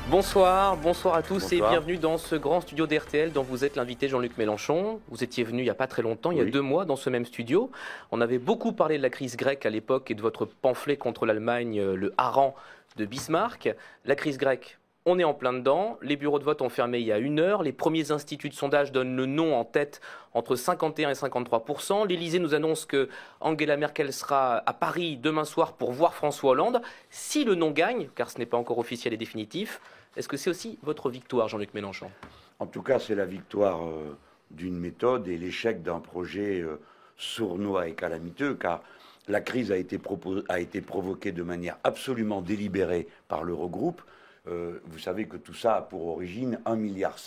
Bonsoir à tous. Bonsoir. Et bienvenue dans ce grand studio d'RTL dont vous êtes l'invité Jean-Luc Mélenchon. Vous étiez venu il n'y a pas très longtemps, il y a 2 mois, dans ce même studio. On avait beaucoup parlé de la crise grecque à l'époque et de votre pamphlet contre l'Allemagne, le hareng de Bismarck. La crise grecque, on est en plein dedans. Les bureaux de vote ont fermé il y a 1 heure. Les premiers instituts de sondage donnent le non en tête entre 51 et 53%. L'Élysée nous annonce que Angela Merkel sera à Paris demain soir pour voir François Hollande. Si le non gagne, car ce n'est pas encore officiel et définitif, est-ce que c'est aussi votre victoire, Jean-Luc Mélenchon ? En tout cas, c'est la victoire d'une méthode et l'échec d'un projet sournois et calamiteux, car la crise a été provoquée de manière absolument délibérée par l'Eurogroupe. Vous savez que tout ça a pour origine 1,5 milliard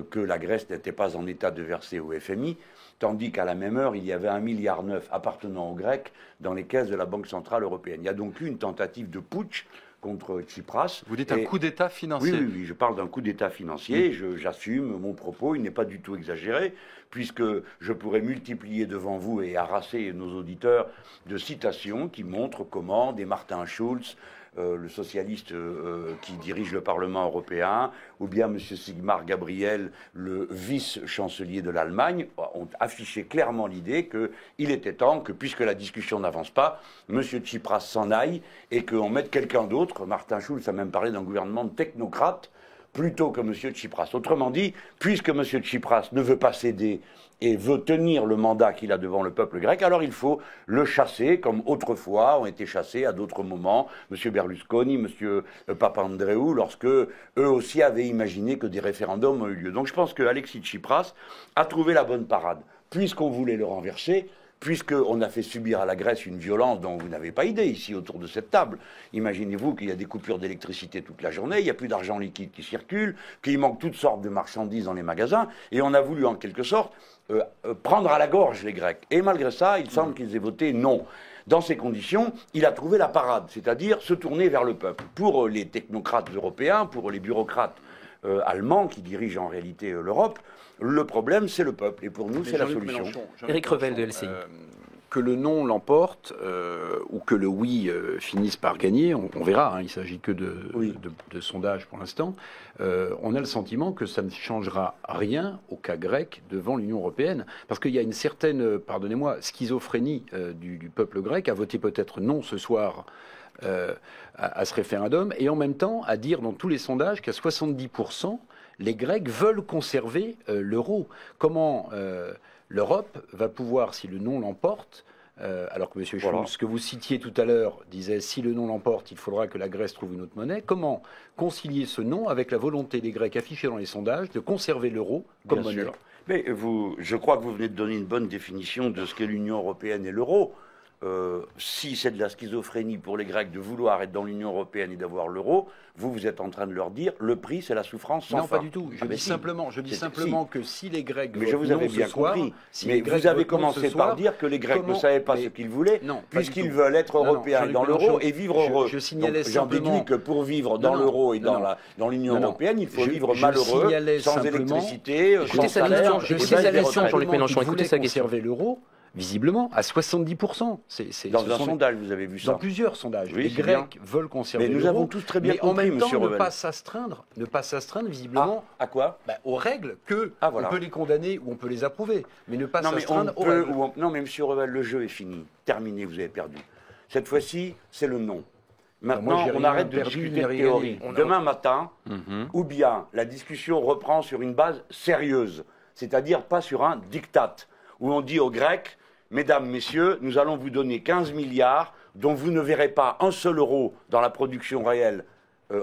que la Grèce n'était pas en état de verser au FMI, tandis qu'à la même heure, il y avait 1,9 milliard appartenant aux Grecs dans les caisses de la Banque Centrale Européenne. Il y a donc eu une tentative de putsch contre Tsipras. Vous dites un coup d'État financier. Oui, je parle d'un coup d'État financier, j'assume mon propos, il n'est pas du tout exagéré, puisque je pourrais multiplier devant vous et harasser nos auditeurs de citations qui montrent comment des Martin Schulz, le socialiste qui dirige le Parlement européen, ou bien M. Sigmar Gabriel, le vice-chancelier de l'Allemagne, ont affiché clairement l'idée qu'il était temps que, puisque la discussion n'avance pas, M. Tsipras s'en aille et qu'on mette quelqu'un d'autre. Martin Schulz a même parlé d'un gouvernement de technocrates plutôt que M. Tsipras. Autrement dit, puisque M. Tsipras ne veut pas céder et veut tenir le mandat qu'il a devant le peuple grec, alors il faut le chasser, comme autrefois ont été chassés à d'autres moments, M. Berlusconi, M. Papandreou, lorsque eux aussi avaient imaginé que des référendums ont eu lieu. Donc je pense que Alexis Tsipras a trouvé la bonne parade. Puisqu'on voulait le renverser, puisqu'on a fait subir à la Grèce une violence dont vous n'avez pas idée ici autour de cette table. Imaginez-vous qu'il y a des coupures d'électricité toute la journée, il n'y a plus d'argent liquide qui circule, qu'il manque toutes sortes de marchandises dans les magasins, et on a voulu en quelque sorte prendre à la gorge les Grecs. Et malgré ça, il semble qu'ils aient voté non. Dans ces conditions, il a trouvé la parade, c'est-à-dire se tourner vers le peuple. Pour les technocrates européens, pour les bureaucrates allemands qui dirigent en réalité l'Europe, le problème, c'est le peuple. Et pour nous, c'est la solution. Éric Revel de LCI. Que le non l'emporte ou que le oui finisse par gagner, on verra, hein, il ne s'agit que de sondages pour l'instant, on a le sentiment que ça ne changera rien au cas grec devant l'Union européenne. Parce qu'il y a une certaine, pardonnez-moi, schizophrénie du peuple grec à voter peut-être non ce soir à ce référendum, et en même temps à dire dans tous les sondages qu'à 70%, les Grecs veulent conserver l'euro. Comment l'Europe va pouvoir, si le non l'emporte, alors que M. Schulz, ce que vous citiez tout à l'heure, disait si le non l'emporte, il faudra que la Grèce trouve une autre monnaie, comment concilier ce non avec la volonté des Grecs affichée dans les sondages de conserver l'euro comme monnaie ? Sûr. Mais je crois que vous venez de donner une bonne définition de ce qu'est l'Union européenne et l'euro. Si c'est de la schizophrénie pour les Grecs de vouloir être dans l'Union européenne et d'avoir l'euro, vous êtes en train de leur dire le prix, c'est la souffrance sans fin. Non, pas du tout. Je dis simplement que si les Grecs mais je vous avais bien compris. Mais vous avez commencé par dire que les Grecs ne savaient pas ce qu'ils voulaient, puisqu'ils veulent être européens et dans l'euro et vivre heureux. J'en déduis que pour vivre dans l'euro et dans l'Union européenne, il faut vivre malheureux, sans électricité, sans salaire. Je cite sa question, Jean-Luc Mélenchon. Écoutez sa question. Conserver l'euro. Visiblement, à 70%. Dans un sondage, vous avez vu ça. Dans plusieurs sondages. Oui, les Grecs veulent conserver l'euro. Mais nous avons tous très bien compris, M. Revel. Ne pas s'astreindre, visiblement, à quoi aux règles on peut les condamner ou on peut les approuver. Mais ne pas s'astreindre aux règles. Non, mais M. Revel, le jeu est fini. Terminé, vous avez perdu. Cette fois-ci, c'est le non. Maintenant, on arrête de discuter de théorie. Demain matin, ou bien la discussion reprend sur une base sérieuse, c'est-à-dire pas sur un diktat, où on dit aux Grecs, mesdames, messieurs, nous allons vous donner 15 milliards dont vous ne verrez pas un seul euro dans la production réelle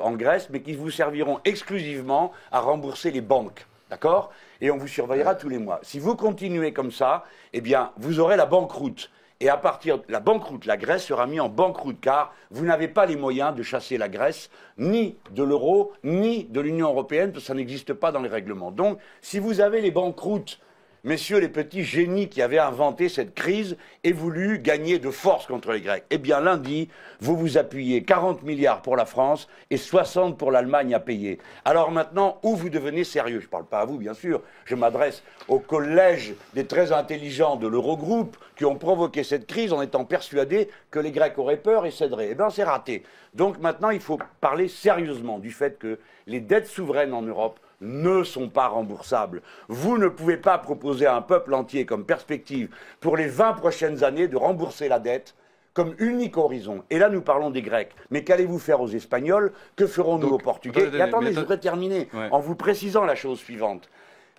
en Grèce, mais qui vous serviront exclusivement à rembourser les banques. D'accord ? Et on vous surveillera tous les mois. Si vous continuez comme ça, eh bien, vous aurez la banqueroute. Et à partir de la banqueroute, la Grèce sera mise en banqueroute, car vous n'avez pas les moyens de chasser la Grèce, ni de l'euro, ni de l'Union européenne, parce que ça n'existe pas dans les règlements. Donc, si vous avez les banqueroutes messieurs les petits génies qui avaient inventé cette crise, aient voulu gagner de force contre les Grecs. Eh bien, lundi, vous vous appuyez 40 milliards pour la France et 60 pour l'Allemagne à payer. Alors maintenant, où vous devenez sérieux? Je ne parle pas à vous, bien sûr. Je m'adresse au collège des très intelligents de l'Eurogroupe qui ont provoqué cette crise en étant persuadés que les Grecs auraient peur et céderaient. Eh bien, c'est raté. Donc maintenant, il faut parler sérieusement du fait que les dettes souveraines en Europe ne sont pas remboursables. Vous ne pouvez pas proposer à un peuple entier comme perspective pour les 20 prochaines années de rembourser la dette comme unique horizon. Et là, nous parlons des Grecs. Mais qu'allez-vous faire aux Espagnols? Que ferons-nous aux Portugais? Et attendez, je voudrais terminer en vous précisant la chose suivante.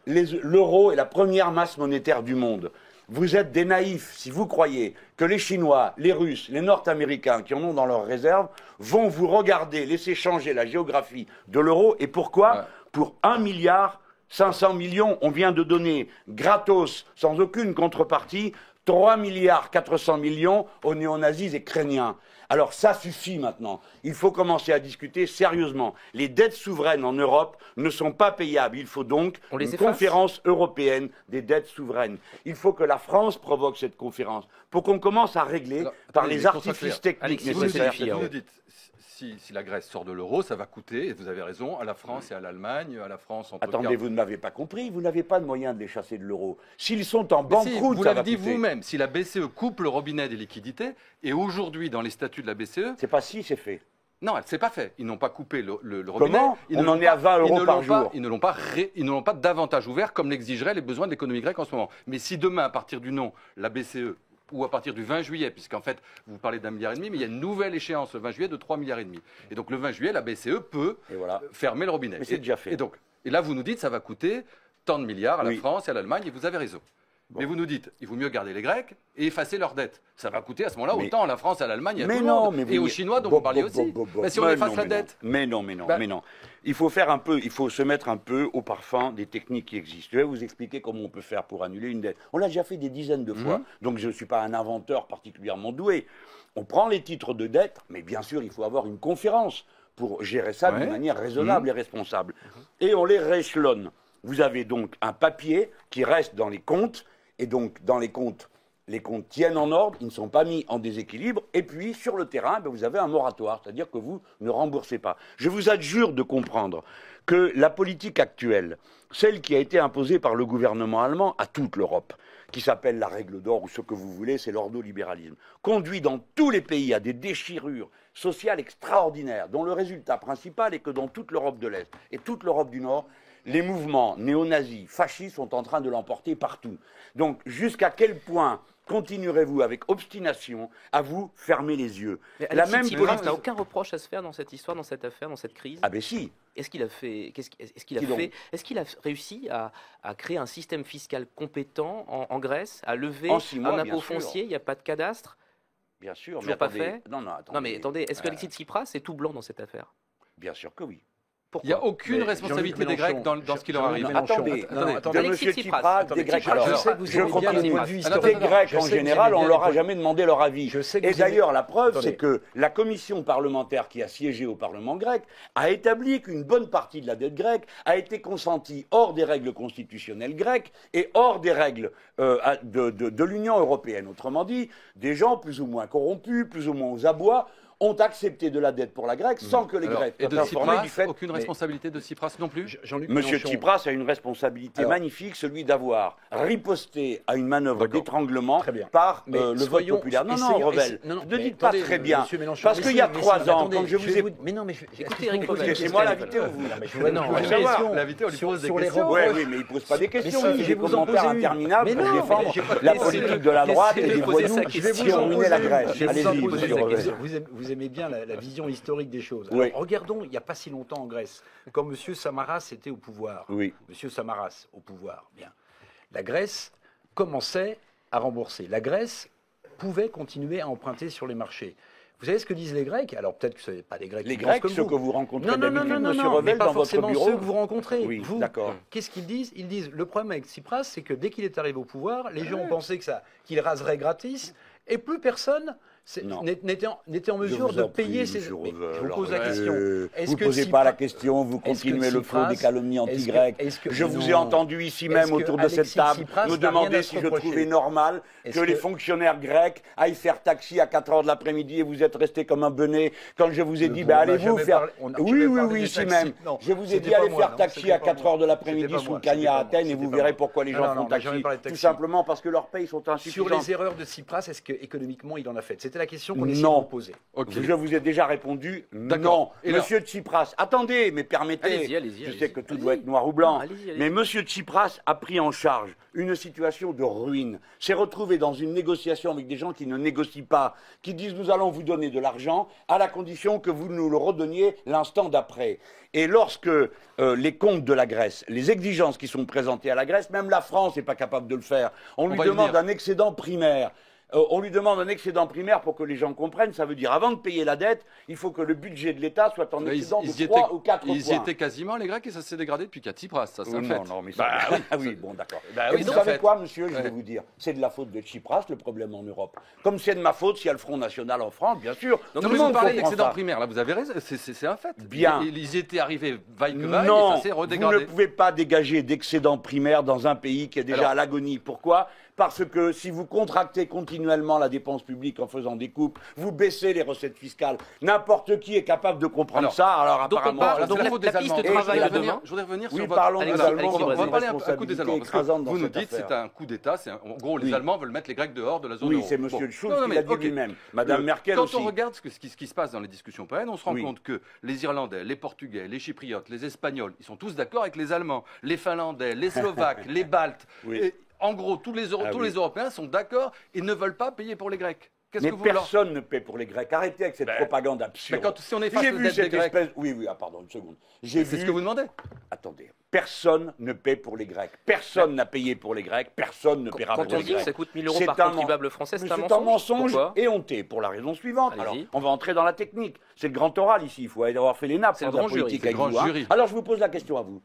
L'euro est la première masse monétaire du monde. Vous êtes des naïfs si vous croyez que les Chinois, les Russes, les Nord-Américains qui en ont dans leurs réserves vont vous regarder, laisser changer la géographie de l'euro. Et pourquoi? Pour 1,5 milliard, on vient de donner gratos, sans aucune contrepartie, 3,4 milliards aux néo-nazis ukrainiens. Alors ça suffit maintenant. Il faut commencer à discuter sérieusement. Les dettes souveraines en Europe ne sont pas payables. Il faut donc une conférence européenne des dettes souveraines. Il faut que la France provoque cette conférence pour qu'on commence à régler par les artifices techniques nécessaires. Vous dites, si la Grèce sort de l'euro, ça va coûter, et vous avez raison, à la France et à l'Allemagne, à la France en tout cas. Attendez, vous ne m'avez pas compris, vous n'avez pas de moyen de les chasser de l'euro. S'ils sont en banqueroute, vous l'avez dit vous-même, si la BCE coupe le robinet des liquidités, et aujourd'hui dans les statuts de la BCE... C'est pas si, c'est fait. Non, c'est pas fait. Ils n'ont pas coupé le robinet. Comment? On en est à 20 euros par jour. Ils ne l'ont pas davantage ouvert comme l'exigeraient les besoins de l'économie grecque en ce moment. Mais si demain, à partir du non, la BCE... ou à partir du 20 juillet, puisqu'en fait, vous parlez d'1,5 milliard, mais il y a une nouvelle échéance le 20 juillet de 3,5 milliards. Et donc le 20 juillet, la BCE peut fermer le robinet. Mais c'est déjà fait. Et là, vous nous dites ça va coûter tant de milliards à la France et à l'Allemagne, et vous avez raison. Bon. Mais vous nous dites, il vaut mieux garder les Grecs et effacer leurs dettes. Ça va coûter à ce moment-là autant à la France et à l'Allemagne et à tout le monde. Et aux Chinois dont vous parliez aussi. Mais si on efface la dette. Mais non. Il faut se mettre un peu au parfum des techniques qui existent. Je vais vous expliquer comment on peut faire pour annuler une dette. On l'a déjà fait des dizaines de fois, donc je ne suis pas un inventeur particulièrement doué. On prend les titres de dette, mais bien sûr, il faut avoir une conférence pour gérer ça d'une manière raisonnable et responsable. Et on les rééchelonne. Vous avez donc un papier qui reste dans les comptes, et donc dans les comptes tiennent en ordre, ils ne sont pas mis en déséquilibre, et puis sur le terrain, vous avez un moratoire, c'est-à-dire que vous ne remboursez pas. Je vous adjure de comprendre que la politique actuelle, celle qui a été imposée par le gouvernement allemand à toute l'Europe, qui s'appelle la règle d'or ou ce que vous voulez, c'est l'ordolibéralisme, conduit dans tous les pays à des déchirures sociales extraordinaires, dont le résultat principal est que dans toute l'Europe de l'Est et toute l'Europe du Nord, les mouvements néo-nazis, fascistes sont en train de l'emporter partout. Donc, jusqu'à quel point continuerez-vous avec obstination à vous fermer les yeux? La même Tsipras n'a aucun reproche à se faire dans cette histoire, dans cette affaire, dans cette crise. Ah ben si. Est-ce qu'il a réussi à créer un système fiscal compétent en Grèce, à lever un impôt foncier? Il n'y a pas de cadastre? Bien sûr. Toujours pas fait? Non, mais attendez, est-ce qu'Alexis Tsipras est tout blanc dans cette affaire? Bien sûr que oui. Pourquoi? Il n'y a aucune responsabilité des Grecs dans ce qui leur arrive. Attendez, Alexis Tsipras, des Grecs. Alors, je comprends des Grecs en général, on ne leur a jamais demandé leur avis. Et d'ailleurs, la preuve, c'est que la commission parlementaire qui a siégé au Parlement grec a établi qu'une bonne partie de la dette grecque a été consentie hors des règles constitutionnelles grecques et hors des règles de l'Union européenne. Autrement dit, des gens plus ou moins corrompus, plus ou moins aux abois, ont accepté de la dette pour la Grèce sans que les Grecs soient informés du fait. Aucune responsabilité de Tsipras non plus. Monsieur Tsipras a une responsabilité magnifique, celui d'avoir riposté à une manœuvre d'étranglement par le vote populaire. Non, Revel, ne dites pas très bien. Parce qu'il y a 3 ans, quand je vous ai... Mais non, mais écoutez, Eric Revel. C'est moi l'invité ou vous? L'invité, on lui pose des questions. Oui, mais il ne pose pas des questions. Il fait des commentaires interminables pour défendre la politique de la droite et des voyous qui ont ruiné la Grèce. Allez-y, monsieur Revel. Vous aimez bien la vision historique des choses. Oui. Alors, regardons, il n'y a pas si longtemps en Grèce, quand M. Samaras était au pouvoir. Oui. M. Samaras au pouvoir. Bien. La Grèce commençait à rembourser. La Grèce pouvait continuer à emprunter sur les marchés. Vous savez ce que disent les Grecs? Alors peut-être que ce n'est pas les Grecs. Les Grecs, ceux que vous rencontrez d'habitude, M. Revel, dans votre bureau. Ceux que vous rencontrez. Oui, vous, d'accord. Qu'est-ce qu'ils disent? Ils disent, le problème avec Tsipras, c'est que dès qu'il est arrivé au pouvoir, les gens ont pensé qu'il raserait gratis, et plus personne n'était en mesure de payer ses... Je vous pose la question. Vous ne posez pas la question, vous continuez le flot des calomnies anti-grecques. Je vous ai entendu ici même autour de cette table me demander si je trouvais normal que les fonctionnaires grecs aillent faire taxi à 4 h de l'après-midi et vous êtes resté comme un benet quand je vous ai dit, allez-vous faire... Oui, ici même. Je vous ai dit, allez faire taxi à 4 h de l'après-midi sous Cagnes à Athènes et vous verrez pourquoi les gens font taxi. Tout simplement parce que leurs payes sont insuffisantes. Sur les erreurs de Tsipras, est-ce qu'économiquement il en a fait? C'était la question qu'on essayait de vous poser. Je vous ai déjà répondu non. Monsieur Tsipras, attendez, mais permettez, je sais que tout doit être noir ou blanc, mais Monsieur Tsipras a pris en charge une situation de ruine, s'est retrouvé dans une négociation avec des gens qui ne négocient pas, qui disent nous allons vous donner de l'argent à la condition que vous nous le redonniez l'instant d'après. Et lorsque les comptes de la Grèce, les exigences qui sont présentées à la Grèce, même la France n'est pas capable de le faire, on lui demande un excédent primaire. On lui demande un excédent primaire pour que les gens comprennent. Ça veut dire, avant de payer la dette, il faut que le budget de l'État soit en excédent de 3 ou 4 points. Ils y étaient quasiment, les Grecs, et ça s'est dégradé depuis qu'à Tsipras, ça c'est un fait. Non, mais ça... oui, bon, d'accord. Oui, vous savez quoi, monsieur, je vais vous dire, c'est de la faute de Tsipras, le problème en Europe. Comme c'est de ma faute s'il y a le Front National en France, bien sûr. Donc, vous parlez d'excédent primaire, là, vous avez raison, c'est un fait. Bien. Ils y étaient arrivés vaille que vaille, et ça s'est redégradé. Vous ne pouvez pas dégager d'excédent primaire dans un pays qui est déjà à l'agonie. Pourquoi ? Parce que si vous contractez continuellement la dépense publique en faisant des coupes, vous baissez les recettes fiscales. N'importe qui est capable de comprendre ça. Alors apparemment, la piste de travail je voudrais revenir sur votre... parlons des Allemands. On va parler un coup des Allemands. Parce que vous nous dites que c'est un coup d'État. En gros, les Allemands veulent mettre les Grecs dehors de la zone euro. Oui, c'est M. Schulz qui l'a dit lui-même. Madame Merkel aussi. Quand on regarde ce qui se passe dans les discussions européennes, on se rend compte que les Irlandais, les Portugais, les Chypriotes, les Espagnols, ils sont tous d'accord avec les Allemands. Les Finlandais, les Slovaques, les Baltes. En gros, tous les Européens sont d'accord et ne veulent pas payer pour les Grecs. Mais personne ne paie pour les Grecs. Arrêtez avec cette propagande absurde. Si on est face aux dettes des Grecs... Oui, pardon, une seconde. C'est ce que vous demandez. Attendez. Personne ne paie pour les Grecs. Personne n'a payé pour les Grecs. Personne ne paiera pour les Grecs. Quand on dit que ça coûte 1 000 € par contribuable français, c'est un mensonge. Éhonté, pour la raison suivante. Alors, on va entrer dans la technique. C'est le grand oral ici. Il faut avoir fait les nappes. C'est le grand jury. Alors, je vous pose la question à vous.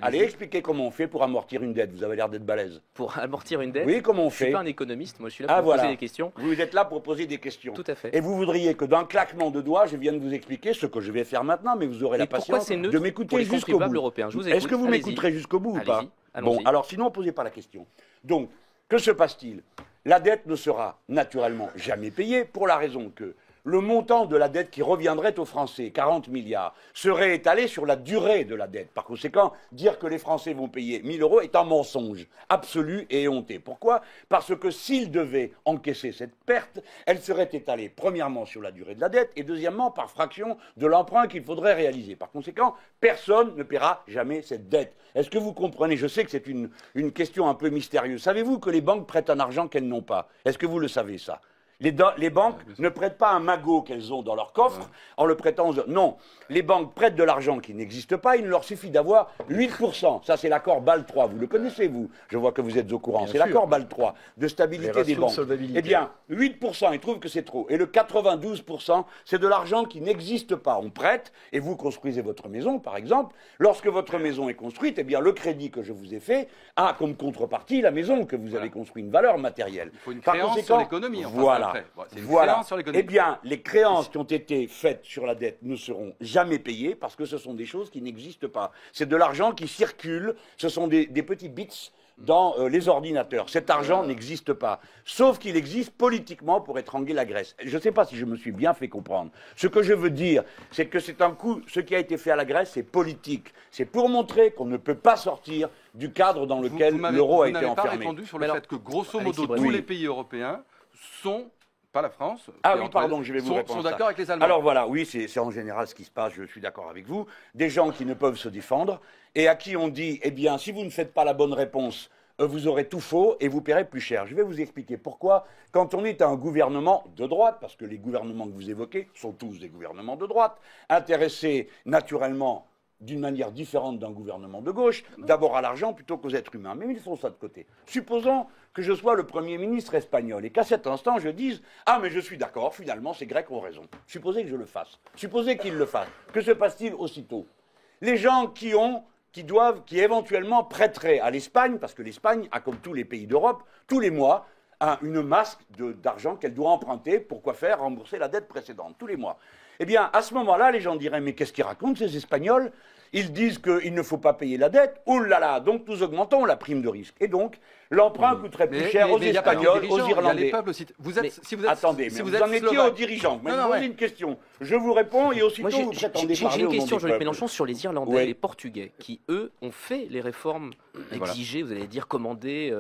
Allez, expliquez comment on fait pour amortir une dette. Vous avez l'air d'être balèze. Pour amortir une dette? Oui, comment on fait? Je ne suis pas un économiste, moi je suis là pour poser des questions. Vous êtes là pour poser des questions. Tout à fait. Et vous voudriez que d'un claquement de doigts, je vienne vous expliquer ce que je vais faire maintenant, mais vous aurez la patience de m'écouter jusqu'au bout. Est-ce que vous m'écouterez jusqu'au bout ou pas? Bon, alors sinon, posez pas la question. Donc, que se passe-t-il? La dette ne sera naturellement jamais payée pour la raison que le montant de la dette qui reviendrait aux Français, 40 milliards, serait étalé sur la durée de la dette. Par conséquent, dire que les Français vont payer 1 000 € est un mensonge absolu et éhonté. Pourquoi? Parce que s'ils devaient encaisser cette perte, elle serait étalée premièrement sur la durée de la dette et deuxièmement par fraction de l'emprunt qu'il faudrait réaliser. Par conséquent, personne ne paiera jamais cette dette. Est-ce que vous comprenez? Je sais que c'est une question un peu mystérieuse. Savez-vous que les banques prêtent un argent qu'elles n'ont pas? Est-ce que vous le savez ça? Les banques ne prêtent pas un magot qu'elles ont dans leur coffre en le prêtant aux autres. Non, les banques prêtent de l'argent qui n'existe pas, il leur suffit d'avoir 8%. Ça, c'est l'accord Bâle 3. Vous le connaissez, vous? Je vois que vous êtes au courant. C'est l'accord Bâle 3 de stabilité des banques. Eh bien, 8%, ils trouvent que c'est trop. Et le 92%, c'est de l'argent qui n'existe pas. On prête et vous construisez votre maison, par exemple. Lorsque votre maison est construite, eh bien, le crédit que je vous ai fait a comme contrepartie la maison que vous avez construite, une valeur matérielle. Il faut une créance sur l'économie. Voilà. Eh bien, les créances qui ont été faites sur la dette ne seront jamais payées parce que ce sont des choses qui n'existent pas. C'est de l'argent qui circule, ce sont des petits bits dans les ordinateurs. Cet argent n'existe pas, sauf qu'il existe politiquement pour étrangler la Grèce. Je ne sais pas si je me suis bien fait comprendre. Ce que je veux dire, c'est que c'est un coup, ce qui a été fait à la Grèce, c'est politique. C'est pour montrer qu'on ne peut pas sortir du cadre dans lequel l'euro a été enfermé. Vous n'avez pas répondu sur le fait que, grosso modo, tous les pays européens sont... Pas la France. Ah oui, pardon, je vais vous répondre. Sont d'accord avec les Allemands. Alors voilà, oui, c'est en général ce qui se passe, je suis d'accord avec vous. Des gens qui ne peuvent se défendre et à qui on dit, eh bien, si vous ne faites pas la bonne réponse, vous aurez tout faux et vous paierez plus cher. Je vais vous expliquer pourquoi. Quand on est un gouvernement de droite, parce que les gouvernements que vous évoquez sont tous des gouvernements de droite, intéressés naturellement d'une manière différente d'un gouvernement de gauche, d'abord à l'argent plutôt qu'aux êtres humains. Mais laissons ça de côté. Supposons que je sois le Premier ministre espagnol et qu'à cet instant je dise « Ah, mais je suis d'accord, finalement, ces Grecs ont raison. » Supposez que je le fasse. Supposez qu'ils le fassent. Que se passe-t-il aussitôt? Les gens qui éventuellement prêteraient à l'Espagne, parce que l'Espagne a, comme tous les pays d'Europe, tous les mois, une masse d'argent qu'elle doit emprunter. Pourquoi faire? Rembourser la dette précédente, tous les mois. Eh bien, à ce moment-là, les gens diraient, mais qu'est-ce qu'ils racontent, ces Espagnols? Ils disent qu'il ne faut pas payer la dette. Ouh là là, donc nous augmentons la prime de risque. Et donc, l'emprunt coûterait plus cher aux Espagnols, aux Irlandais. Attendez, mais vous en étiez aux dirigeants. Vous me posez une question. Je vous réponds et aussitôt vous prétendez parler au nom du peuple. J'ai une question, Jean-Luc Mélenchon, sur les Irlandais et les Portugais, qui, eux, ont fait les réformes exigées, vous allez dire, commandées,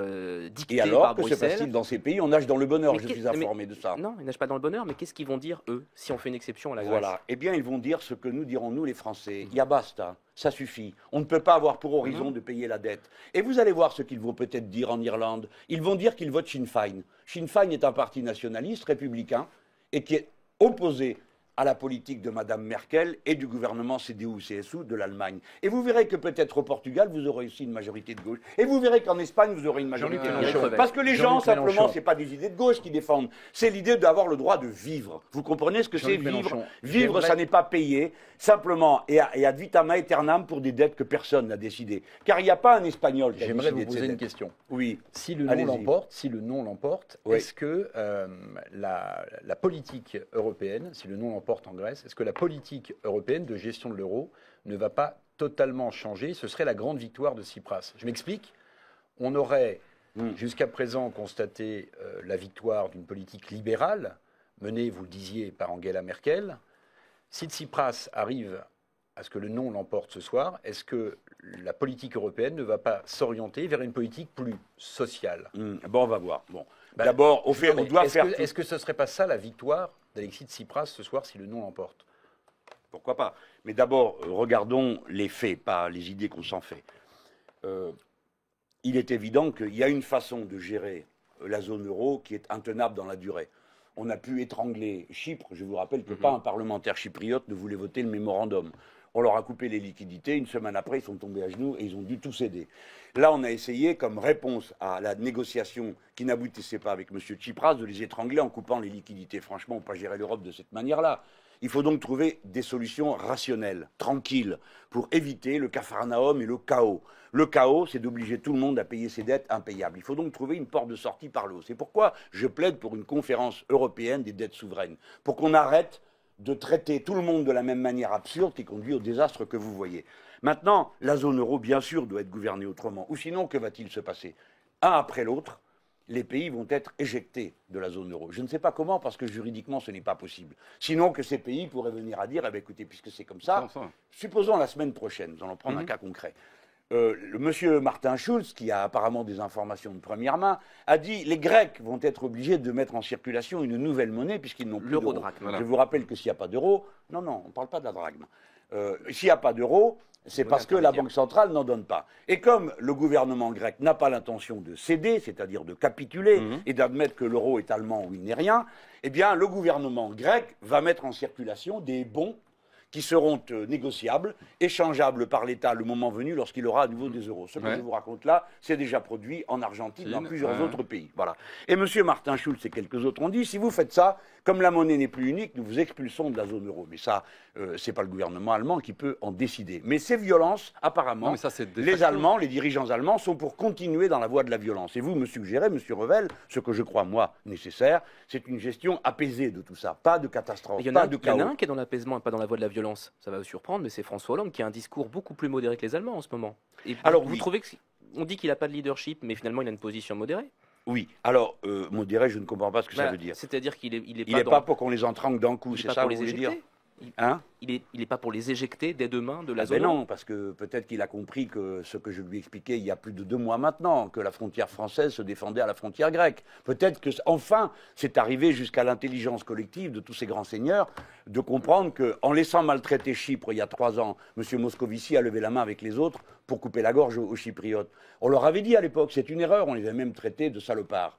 dictées par Bruxelles. Et alors, que se passe-t-il dans ces pays? On nage dans le bonheur, je suis informé de ça. Non, ils nagent pas dans le bonheur, mais qu'est-ce qu'ils vont dire, eux, si on fait une exception à la Grèce? Voilà. Eh bien, ils vont dire ce que nous dirons, nous, les Français. Il y a basta. Ça suffit. On ne peut pas avoir pour horizon de payer la dette. Et vous allez voir ce qu'ils vont peut-être dire en Irlande. Ils vont dire qu'ils votent Sinn Féin. Sinn Féin est un parti nationaliste, républicain, et qui est opposé à la politique de Mme Merkel et du gouvernement CDU-CSU de l'Allemagne. Et vous verrez que peut-être au Portugal, vous aurez aussi une majorité de gauche. Et vous verrez qu'en Espagne, vous aurez une majorité de gauche. Parce que les gens, simplement, ce n'est pas des idées de gauche qui défendent. C'est l'idée d'avoir le droit de vivre. Vous comprenez ce que c'est vivre? Vivre, ça n'est pas payer, simplement, et ad vitam aeternam pour des dettes que personne n'a décidées. Car il n'y a pas un Espagnol qui a décidé. J'aimerais vous poser une question. Oui. Si le non l'emporte, est-ce que la politique européenne, si le non l'emporte en Grèce, est-ce que la politique européenne de gestion de l'euro ne va pas totalement changer? Ce serait la grande victoire de Tsipras. Je m'explique. On aurait jusqu'à présent constaté la victoire d'une politique libérale menée, vous le disiez, par Angela Merkel. Si Tsipras arrive à ce que le non l'emporte ce soir, est-ce que la politique européenne ne va pas s'orienter vers une politique plus sociale? Bon, on va voir. Bon. D'abord, on doit faire... Est-ce que ce ne serait pas ça la victoire d'Alexis Tsipras ce soir si le non l'emporte? Pourquoi pas? Mais d'abord, regardons les faits, pas les idées qu'on s'en fait. Il est évident qu'il y a une façon de gérer la zone euro qui est intenable dans la durée. On a pu étrangler Chypre. Je vous rappelle que pas un parlementaire chypriote ne voulait voter le mémorandum. On leur a coupé les liquidités. Une semaine après, ils sont tombés à genoux et ils ont dû tout céder. Là, on a essayé, comme réponse à la négociation qui n'aboutissait pas avec M. Tsipras, de les étrangler en coupant les liquidités. Franchement, on ne peut pas gérer l'Europe de cette manière-là. Il faut donc trouver des solutions rationnelles, tranquilles, pour éviter le capharnaüm et le chaos. Le chaos, c'est d'obliger tout le monde à payer ses dettes impayables. Il faut donc trouver une porte de sortie par le haut. C'est pourquoi je plaide pour une conférence européenne des dettes souveraines, pour qu'on arrête de traiter tout le monde de la même manière absurde qui conduit au désastre que vous voyez. Maintenant, la zone euro, bien sûr, doit être gouvernée autrement. Ou sinon, que va-t-il se passer? Un après l'autre, les pays vont être éjectés de la zone euro. Je ne sais pas comment, parce que juridiquement, ce n'est pas possible. Sinon que ces pays pourraient venir à dire, eh bien, écoutez, puisque c'est comme ça, supposons la semaine prochaine, nous allons prendre un cas concret. Le monsieur Martin Schulz, qui a apparemment des informations de première main, a dit les Grecs vont être obligés de mettre en circulation une nouvelle monnaie puisqu'ils n'ont plus d'euro. Je vous rappelle que s'il n'y a pas d'euro, non, on ne parle pas de la drachme. S'il n'y a pas d'euro, c'est parce que la Banque centrale n'en donne pas. Et comme le gouvernement grec n'a pas l'intention de céder, c'est-à-dire de capituler et d'admettre que l'euro est allemand ou il n'est rien, eh bien le gouvernement grec va mettre en circulation des bons qui seront négociables, échangeables par l'État le moment venu lorsqu'il aura à nouveau des euros. Ce que je vous raconte là, c'est déjà produit en Argentine, dans plusieurs autres pays. Voilà. Et M. Martin Schulz et quelques autres ont dit, si vous faites ça, comme la monnaie n'est plus unique, nous vous expulsons de la zone euro. Mais ça, c'est pas le gouvernement allemand qui peut en décider. Mais ces violences, apparemment, les Allemands, les dirigeants allemands sont pour continuer dans la voie de la violence. Et vous me suggérez, M. Revel, ce que je crois, moi, nécessaire, c'est une gestion apaisée de tout ça. Pas de catastrophe, pas de chaos. Il y en a un qui est dans l'apaisement et pas dans la voie de la violence. Ça va vous surprendre, mais c'est François Hollande qui a un discours beaucoup plus modéré que les Allemands en ce moment. Et alors, vous trouvez qu'on dit qu'il n'a pas de leadership, mais finalement il a une position modérée? Oui. Alors, modéré, je ne comprends pas ce que ça veut dire. C'est-à-dire qu'il il n'est pas pour qu'on les entrangle d'un coup, c'est ça que vous voulez dire? Il n'est pas pour les éjecter dès demain de la zone? Non, parce que peut-être qu'il a compris que ce que je lui expliquais il y a plus de 2 mois maintenant, que la frontière française se défendait à la frontière grecque. Peut-être que enfin c'est arrivé jusqu'à l'intelligence collective de tous ces grands seigneurs de comprendre qu'en laissant maltraiter Chypre il y a 3 ans, M. Moscovici a levé la main avec les autres pour couper la gorge aux Chypriotes. On leur avait dit à l'époque, c'est une erreur, on les avait même traités de salopards.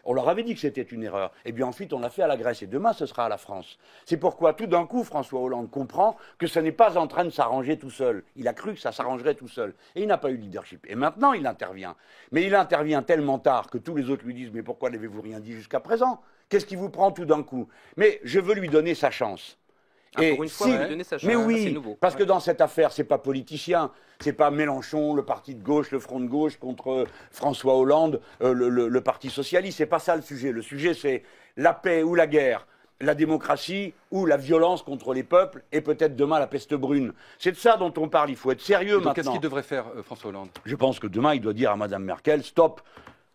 On leur avait dit que c'était une erreur. Et bien ensuite, on l'a fait à la Grèce. Et demain, ce sera à la France. C'est pourquoi, tout d'un coup, François Hollande comprend que ça n'est pas en train de s'arranger tout seul. Il a cru que ça s'arrangerait tout seul. Et il n'a pas eu de leadership. Et maintenant, il intervient. Mais il intervient tellement tard que tous les autres lui disent « Mais pourquoi n'avez-vous rien dit jusqu'à présent? Qu'est-ce qui vous prend tout d'un coup ?» Mais je veux lui donner sa chance. Et pour une fois, vous lui donnez sa chance. mais C'est oui, nouveau. parce que dans cette affaire, c'est pas politicien, c'est pas Mélenchon, le parti de gauche, le front de gauche contre François Hollande, le parti socialiste. C'est pas ça le sujet. Le sujet, c'est la paix ou la guerre, la démocratie ou la violence contre les peuples et peut-être demain la peste brune. C'est de ça dont on parle. Il faut être sérieux Donc, maintenant. qu'est-ce qu'il devrait faire, François Hollande? Je pense que demain, il doit dire à Mme Merkel, stop,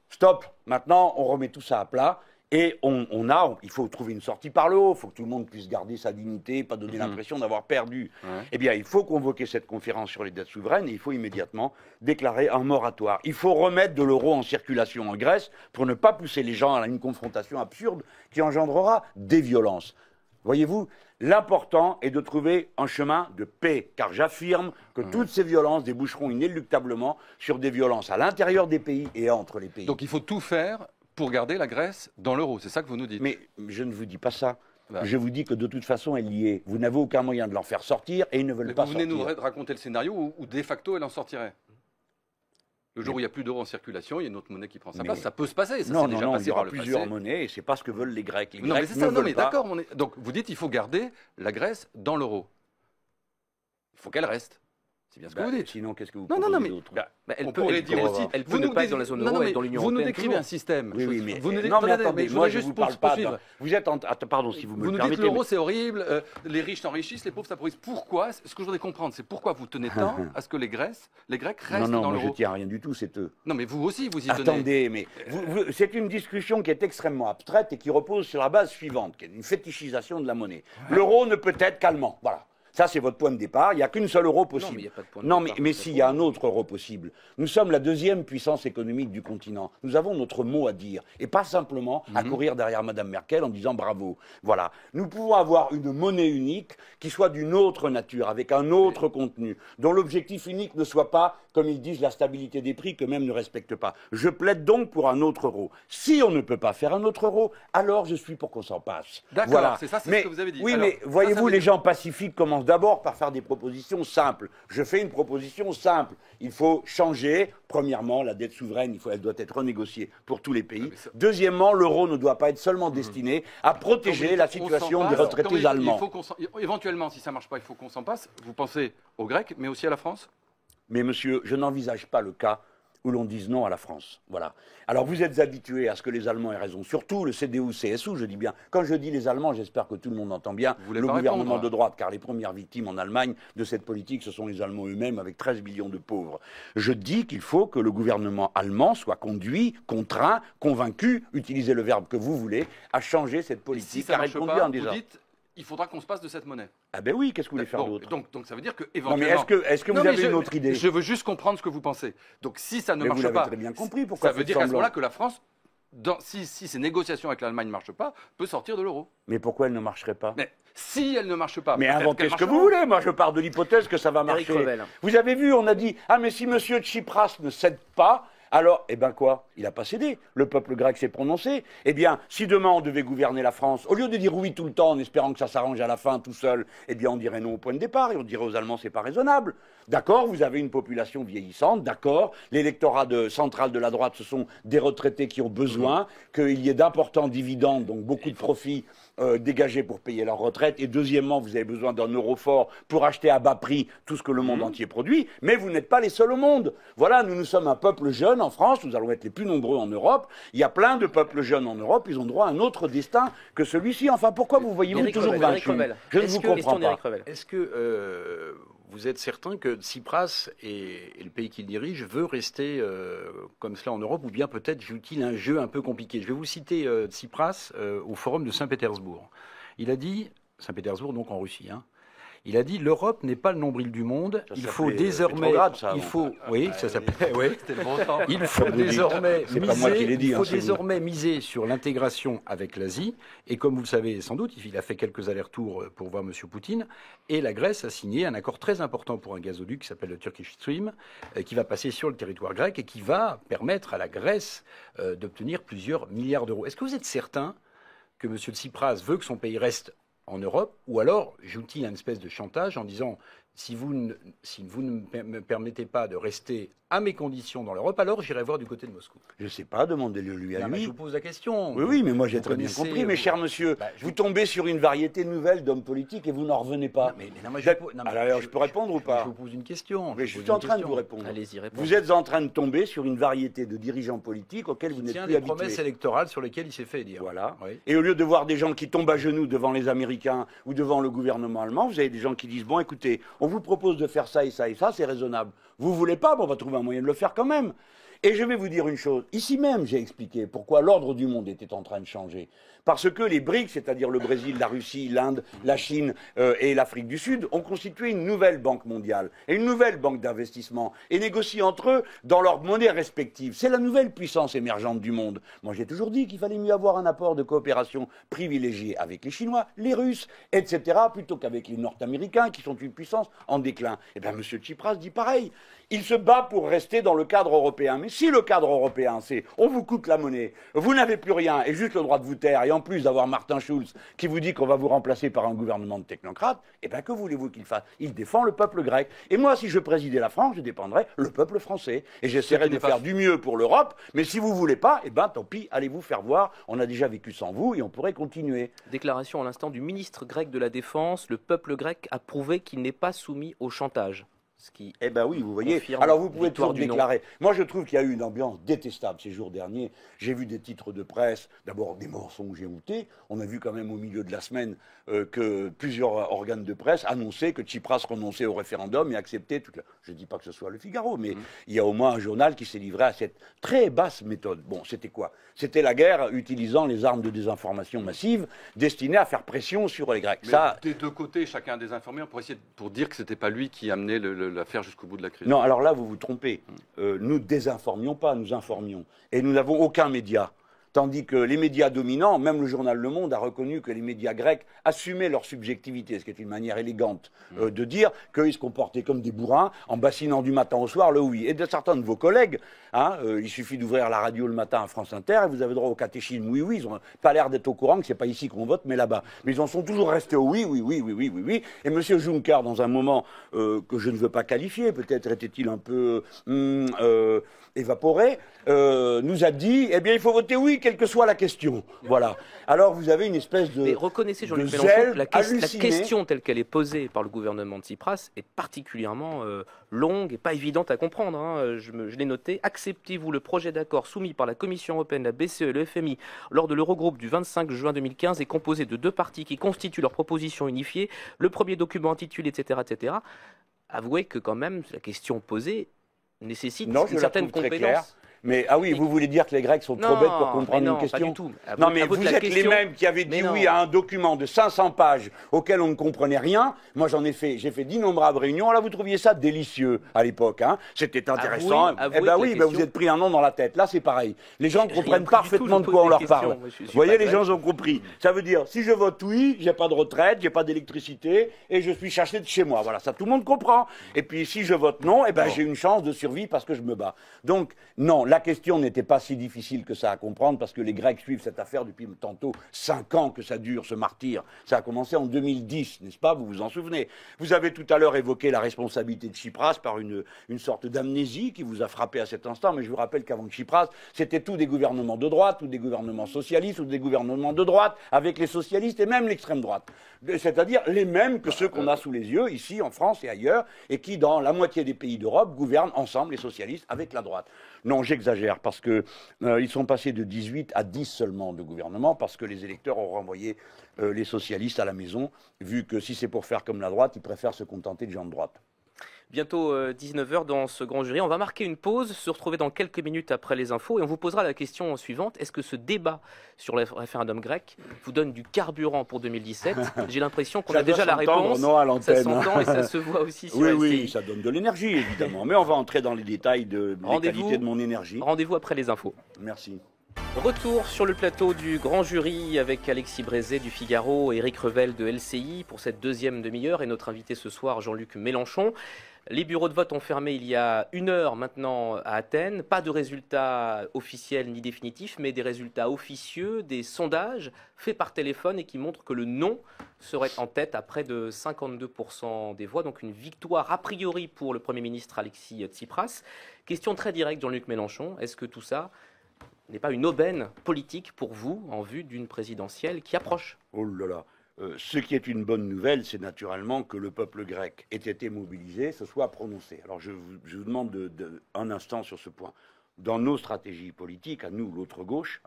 stop, maintenant, on remet tout ça à plat. Et il faut trouver une sortie par le haut, il faut que tout le monde puisse garder sa dignité, pas donner l'impression d'avoir perdu. Ouais. Eh bien, il faut convoquer cette conférence sur les dettes souveraines et il faut immédiatement déclarer un moratoire. Il faut remettre de l'euro en circulation en Grèce pour ne pas pousser les gens à une confrontation absurde qui engendrera des violences. Voyez-vous, l'important est de trouver un chemin de paix, car j'affirme que toutes ces violences déboucheront inéluctablement sur des violences à l'intérieur des pays et entre les pays. Donc il faut tout faire pour garder la Grèce dans l'euro, c'est ça que vous nous dites? Mais je ne vous dis pas ça. Bah. Je vous dis que de toute façon, elle y est. Vous n'avez aucun moyen de l'en faire sortir et ils ne veulent Mais pas vous venez sortir. nous raconter le scénario où de facto elle en sortirait. Le jour où il n'y a plus d'euros en circulation, il y a une autre monnaie qui prend sa place. Ça peut se passer, ça Non, s'est non, déjà non, passé il y aura par le plusieurs passé. monnaies et c'est pas ce que veulent les Grecs. Les Non, mais Grecs c'est ne ça, non, veulent mais pas. d'accord. Donc vous dites qu'il faut garder la Grèce dans l'euro. Il faut qu'elle reste. C'est bien ce que Bah, vous dites. Sinon, qu'est-ce que vous Non, non, proposez non, mais d'autre Elle on peut, pourrait elle dire peut- aussi. Elle peut ne pas être dans la zone euro et dans l'Union Vous nous européenne. décrivez toujours. un système. Oui, oui, mais Vous nous non, mais attendez, attendez, je moi voudrais je juste vous parle pas. poursuivre. Vous êtes pardon, si vous me Vous le nous dites permettez. l'euro c'est horrible, les riches s'enrichissent, les pauvres s'appauvrissent. Pourquoi? Ce que je voudrais comprendre, c'est pourquoi vous tenez tant à ce que les Grecs restent non, non, dans moi je l'euro. tiens à rien du tout, c'est eux. Non, mais vous aussi, vous y tenez. Attendez, mais c'est une discussion qui est extrêmement abstraite et qui repose sur la base suivante, qui est une fétichisation de la monnaie. L'euro ne peut être qu'allemand. Voilà. Ça, c'est votre point de départ. Il n'y a qu'une seule euro possible. Non, mais il y a pas de point de Non, départ, mais c'est s'il y a un autre euro possible. Nous sommes la deuxième puissance économique du continent. Nous avons notre mot à dire. Et pas simplement à courir derrière Mme Merkel en disant bravo. Voilà. Nous pouvons avoir une monnaie unique qui soit d'une autre nature, avec un autre contenu, dont l'objectif unique ne soit pas, comme ils disent, la stabilité des prix qu'eux-mêmes ne respectent pas. Je plaide donc pour un autre euro. Si on ne peut pas faire un autre euro, alors je suis pour qu'on s'en passe. D'accord, Voilà. c'est ça, c'est Mais- ce que vous avez dit. Oui, Alors, mais ça voyez-vous, veut les dire- gens pacifiques commencent d'abord par faire des propositions simples. Je fais une proposition simple. Il faut changer, premièrement, la dette souveraine, elle doit être renégociée pour tous les pays. mais ça- Deuxièmement, l'euro ne doit pas être seulement destiné à protéger la situation des retraités allemands. Éventuellement, si ça ne marche pas, il faut qu'on s'en passe. Vous pensez aux Grecs, mais aussi à la France? Mais monsieur, je n'envisage pas le cas où l'on dise non à la France. Voilà. Alors vous êtes habitués à ce que les Allemands aient raison, surtout le CDU-CSU, je dis bien. Quand je dis les Allemands, j'espère que tout le monde entend bien Vous voulez le pas gouvernement répondre de droite, car les premières victimes en Allemagne de cette politique, ce sont les Allemands eux-mêmes, avec 13 millions de pauvres. Je dis qu'il faut que le gouvernement allemand soit conduit, contraint, convaincu, utilisez le verbe que vous voulez, à changer cette Et politique, si ça car ne elle marche conduit à pas, un vous désordre. dites il faudra qu'on se passe de cette monnaie. Ah ben oui, qu'est-ce que vous voulez faire Bon, d'autre? donc ça veut dire que Non mais éventuellement. est-ce que vous Non, mais avez une autre idée? Je veux juste comprendre ce que vous pensez. Donc si ça ne Mais vous marche l'avez pas, très bien compris, pourquoi ça veut faites dire qu'à ce semblant? moment-là que la France, si ces négociations avec l'Allemagne ne marchent pas, peut sortir de l'euro. Mais pourquoi elle ne marcherait pas? Mais si elle ne marche pas, Mais peut-être inventez qu'elle ce que vous marchera. voulez. Moi, je pars de l'hypothèse que ça va Éric marcher. Revel. Vous avez vu, on a dit ah mais si Monsieur Tsipras ne cède pas, alors eh ben quoi? Il n'a pas cédé. Le peuple grec s'est prononcé. Eh bien, si demain on devait gouverner la France, au lieu de dire oui tout le temps en espérant que ça s'arrange à la fin tout seul, eh bien on dirait non au point de départ et on dirait aux Allemands c'est pas raisonnable. D'accord, vous avez une population vieillissante. D'accord, l'électorat central de la droite, ce sont des retraités qui ont besoin qu'il y ait d'importants dividendes, donc beaucoup de profits dégagés pour payer leur retraite. Et deuxièmement, vous avez besoin d'un euro fort pour acheter à bas prix tout ce que le monde entier produit. Mais vous n'êtes pas les seuls au monde. Voilà, nous sommes un peuple jeune en France. Nous allons être les plus nombreux en Europe. Il y a plein de peuples jeunes en Europe. Ils ont droit à un autre destin que celui-ci. Enfin, pourquoi vous voyez-vous Éric toujours Revel, Éric vaincu? Revel. Je ne Est-ce vous que- comprends question pas. d'Éric Revel. Est-ce que vous êtes certain que Tsipras et le pays qu'il dirige veut rester comme cela en Europe, ou bien peut-être joue-t-il un jeu un peu compliqué? Je vais vous citer Tsipras au forum de Saint-Pétersbourg. Il a dit, Saint-Pétersbourg donc en Russie, hein, il a dit l'Europe n'est pas le nombril du monde. Ça Il s'appelait, faut désormais, Petrograd, ça, il avant. faut, oui, ça s'appelait, oui. C'était le bon temps. Il faut Comme vous dites. désormais C'est pas moi qui l'ai dit, il faut hein, c'est vous. désormais miser sur l'intégration avec l'Asie. Et comme vous le savez sans doute, il a fait quelques allers-retours pour voir M. Poutine. Et la Grèce a signé un accord très important pour un gazoduc qui s'appelle le Turkish Stream, qui va passer sur le territoire grec et qui va permettre à la Grèce d'obtenir plusieurs milliards d'euros. Est-ce que vous êtes certain que M. Tsipras veut que son pays reste en Europe, ou alors joue-t-il une espèce de chantage en disant si vous ne me permettez pas de rester à mes conditions dans l'Europe, alors j'irai voir du côté de Moscou. Je ne sais pas, demandez-le lui à lui. Je vous pose la question. Oui, oui, mais moi j'ai très bien compris, mes chers monsieur. Vous tombez sur une variété nouvelle d'hommes politiques et vous n'en revenez pas. Alors, je peux répondre ou pas? Je vous pose une question. Mais je suis en train de vous répondre. Allez-y, répondez. Vous êtes en train de tomber sur une variété de dirigeants politiques auxquels vous n'êtes plus habitués. Des promesses électorales sur lesquelles il s'est fait dire. Voilà. Oui. Et au lieu de voir des gens qui tombent à genoux devant les Américains ou devant le gouvernement allemand, vous avez des gens qui disent, bon écoutez, on vous propose de faire ça et ça et ça, c'est raisonnable. Vous voulez pas, bon, on va trouver un moyen de le faire quand même. Et je vais vous dire une chose, ici même j'ai expliqué pourquoi l'ordre du monde était en train de changer. Parce que les BRICS, c'est-à-dire le Brésil, la Russie, l'Inde, la Chine et l'Afrique du Sud, ont constitué une nouvelle banque mondiale et une nouvelle banque d'investissement et négocient entre eux dans leurs monnaies respectives. C'est la nouvelle puissance émergente du monde. Moi j'ai toujours dit qu'il fallait mieux avoir un apport de coopération privilégié avec les Chinois, les Russes, etc., plutôt qu'avec les Nord-Américains qui sont une puissance en déclin. Eh bien M. Tsipras dit pareil. Il se bat pour rester dans le cadre européen. Mais si le cadre européen, c'est on vous coûte la monnaie, vous n'avez plus rien et juste le droit de vous taire, et en plus d'avoir Martin Schulz qui vous dit qu'on va vous remplacer par un gouvernement de technocrates, eh bien que voulez-vous qu'il fasse? Il défend le peuple grec. Et moi, si je présidais la France, je défendrais le peuple français. Et j'essaierais de faire du mieux pour l'Europe. Mais si vous ne voulez pas, eh bien tant pis, allez vous faire voir. On a déjà vécu sans vous et on pourrait continuer. Déclaration à l'instant du ministre grec de la Défense. Le peuple grec a prouvé qu'il n'est pas soumis au chantage. Eh bien oui, vous voyez. Alors vous pouvez toujours déclarer. Moi je trouve qu'il y a eu une ambiance détestable ces jours derniers. J'ai vu des titres de presse, d'abord des mensonges éhoutés. On a vu quand même au milieu de la semaine que plusieurs organes de presse annonçaient que Tsipras renonçait au référendum et acceptait toute la... Je ne dis pas que ce soit le Figaro, mais il y a au moins un journal qui s'est livré à cette très basse méthode. Bon, c'était quoi? C'était la guerre utilisant les armes de désinformation massive destinées à faire pression sur les Grecs. Mais ça... des deux côtés, chacun a désinformé pour dire que ce n'était pas lui qui amenait l'affaire jusqu'au bout de la crise. Non, alors là, vous vous trompez. Nous désinformions pas, nous informions. Et nous n'avons aucun média. Tandis que les médias dominants, même le journal Le Monde a reconnu que les médias grecs assumaient leur subjectivité, ce qui est une manière élégante de dire qu'ils se comportaient comme des bourrins en bassinant du matin au soir le oui. Et de certains de vos collègues, il suffit d'ouvrir la radio le matin à France Inter et vous avez droit au catéchisme oui, oui. Ils n'ont pas l'air d'être au courant que ce n'est pas ici qu'on vote, mais là-bas. Mais ils en sont toujours restés au oui, oui, oui, oui, oui, oui, oui. Et M. Juncker, dans un moment que je ne veux pas qualifier, peut-être était-il un peu évaporé, nous a dit, eh bien, il faut voter oui, quelle que soit la question. Voilà. Alors, vous avez une espèce de... Mais reconnaissez, Jean-Luc zèle Mélenchon, la halluciné. question telle qu'elle est posée par le gouvernement de Tsipras est particulièrement longue et pas évidente à comprendre. Hein. Je l'ai noté. Acceptez-vous le projet d'accord soumis par la Commission européenne, la BCE et le FMI lors de l'Eurogroupe du 25 juin 2015 et composé de deux parties qui constituent leur proposition unifiée, le premier document intitulé, etc., etc. Avouez que quand même, la question posée nécessite une certaine compétence. Mais ah oui, vous voulez dire que les Grecs sont trop bêtes pour comprendre une question? Pas du tout. Non, mais vous êtes les mêmes qui avaient dit oui à un document de 500 pages auquel on ne comprenait rien. Moi, j'ai fait d'innombrables réunions. Là, vous trouviez ça délicieux à l'époque. Hein. C'était intéressant. Eh bien oui, vous êtes pris un nom dans la tête. Là, c'est pareil. Les gens comprennent parfaitement de quoi on leur parle. Vous voyez, les gens ont compris. Ça veut dire, si je vote oui, j'ai pas de retraite, j'ai pas d'électricité et je suis chassé de chez moi. Voilà, ça tout le monde comprend. Et puis, si je vote non, eh ben j'ai une chance de survie parce que je me bats. Donc, non. La question n'était pas si difficile que ça à comprendre parce que les Grecs suivent cette affaire depuis tantôt 5 ans que ça dure, ce martyre. Ça a commencé en 2010, n'est-ce pas? Vous vous en souvenez. Vous avez tout à l'heure évoqué la responsabilité de Tsipras par une sorte d'amnésie qui vous a frappé à cet instant, mais je vous rappelle qu'avant Tsipras, c'était tous des gouvernements de droite, ou des gouvernements socialistes, ou des gouvernements de droite, avec les socialistes et même l'extrême droite. C'est-à-dire les mêmes que ceux qu'on a sous les yeux, ici, en France et ailleurs, et qui, dans la moitié des pays d'Europe, gouvernent ensemble, les socialistes, avec la droite. Non, j'exagère, parce que ils sont passés de 18 à 10 seulement de gouvernement, parce que les électeurs ont renvoyé les socialistes à la maison, vu que si c'est pour faire comme la droite, ils préfèrent se contenter de gens de droite. Bientôt 19h dans ce grand jury. On va marquer une pause, se retrouver dans quelques minutes après les infos et on vous posera la question suivante. Est-ce que ce débat sur le référendum grec vous donne du carburant pour 2017? J'ai l'impression qu'on a déjà la réponse. Non, à l'antenne. Ça s'entend et ça se voit aussi sur oui, LCI. Oui, ça donne de l'énergie évidemment. Mais on va entrer dans les détails de la qualité de mon énergie. Rendez-vous après les infos. Merci. Retour sur le plateau du grand jury avec Alexis Brézé du Figaro et Éric Revel de LCI pour cette deuxième demi-heure et notre invité ce soir Jean-Luc Mélenchon. Les bureaux de vote ont fermé il y a 1 heure maintenant à Athènes. Pas de résultats officiels ni définitifs, mais des résultats officieux, des sondages faits par téléphone et qui montrent que le non serait en tête à près de 52% des voix. Donc une victoire a priori pour le Premier ministre Alexis Tsipras. Question très directe, Jean-Luc Mélenchon. Est-ce que tout ça n'est pas une aubaine politique pour vous en vue d'une présidentielle qui approche? Oh là là. Ce qui est une bonne nouvelle, c'est naturellement que le peuple grec ait été mobilisé, se soit prononcé. Alors je vous demande un instant sur ce point. Dans nos stratégies politiques, à nous, l'autre gauche,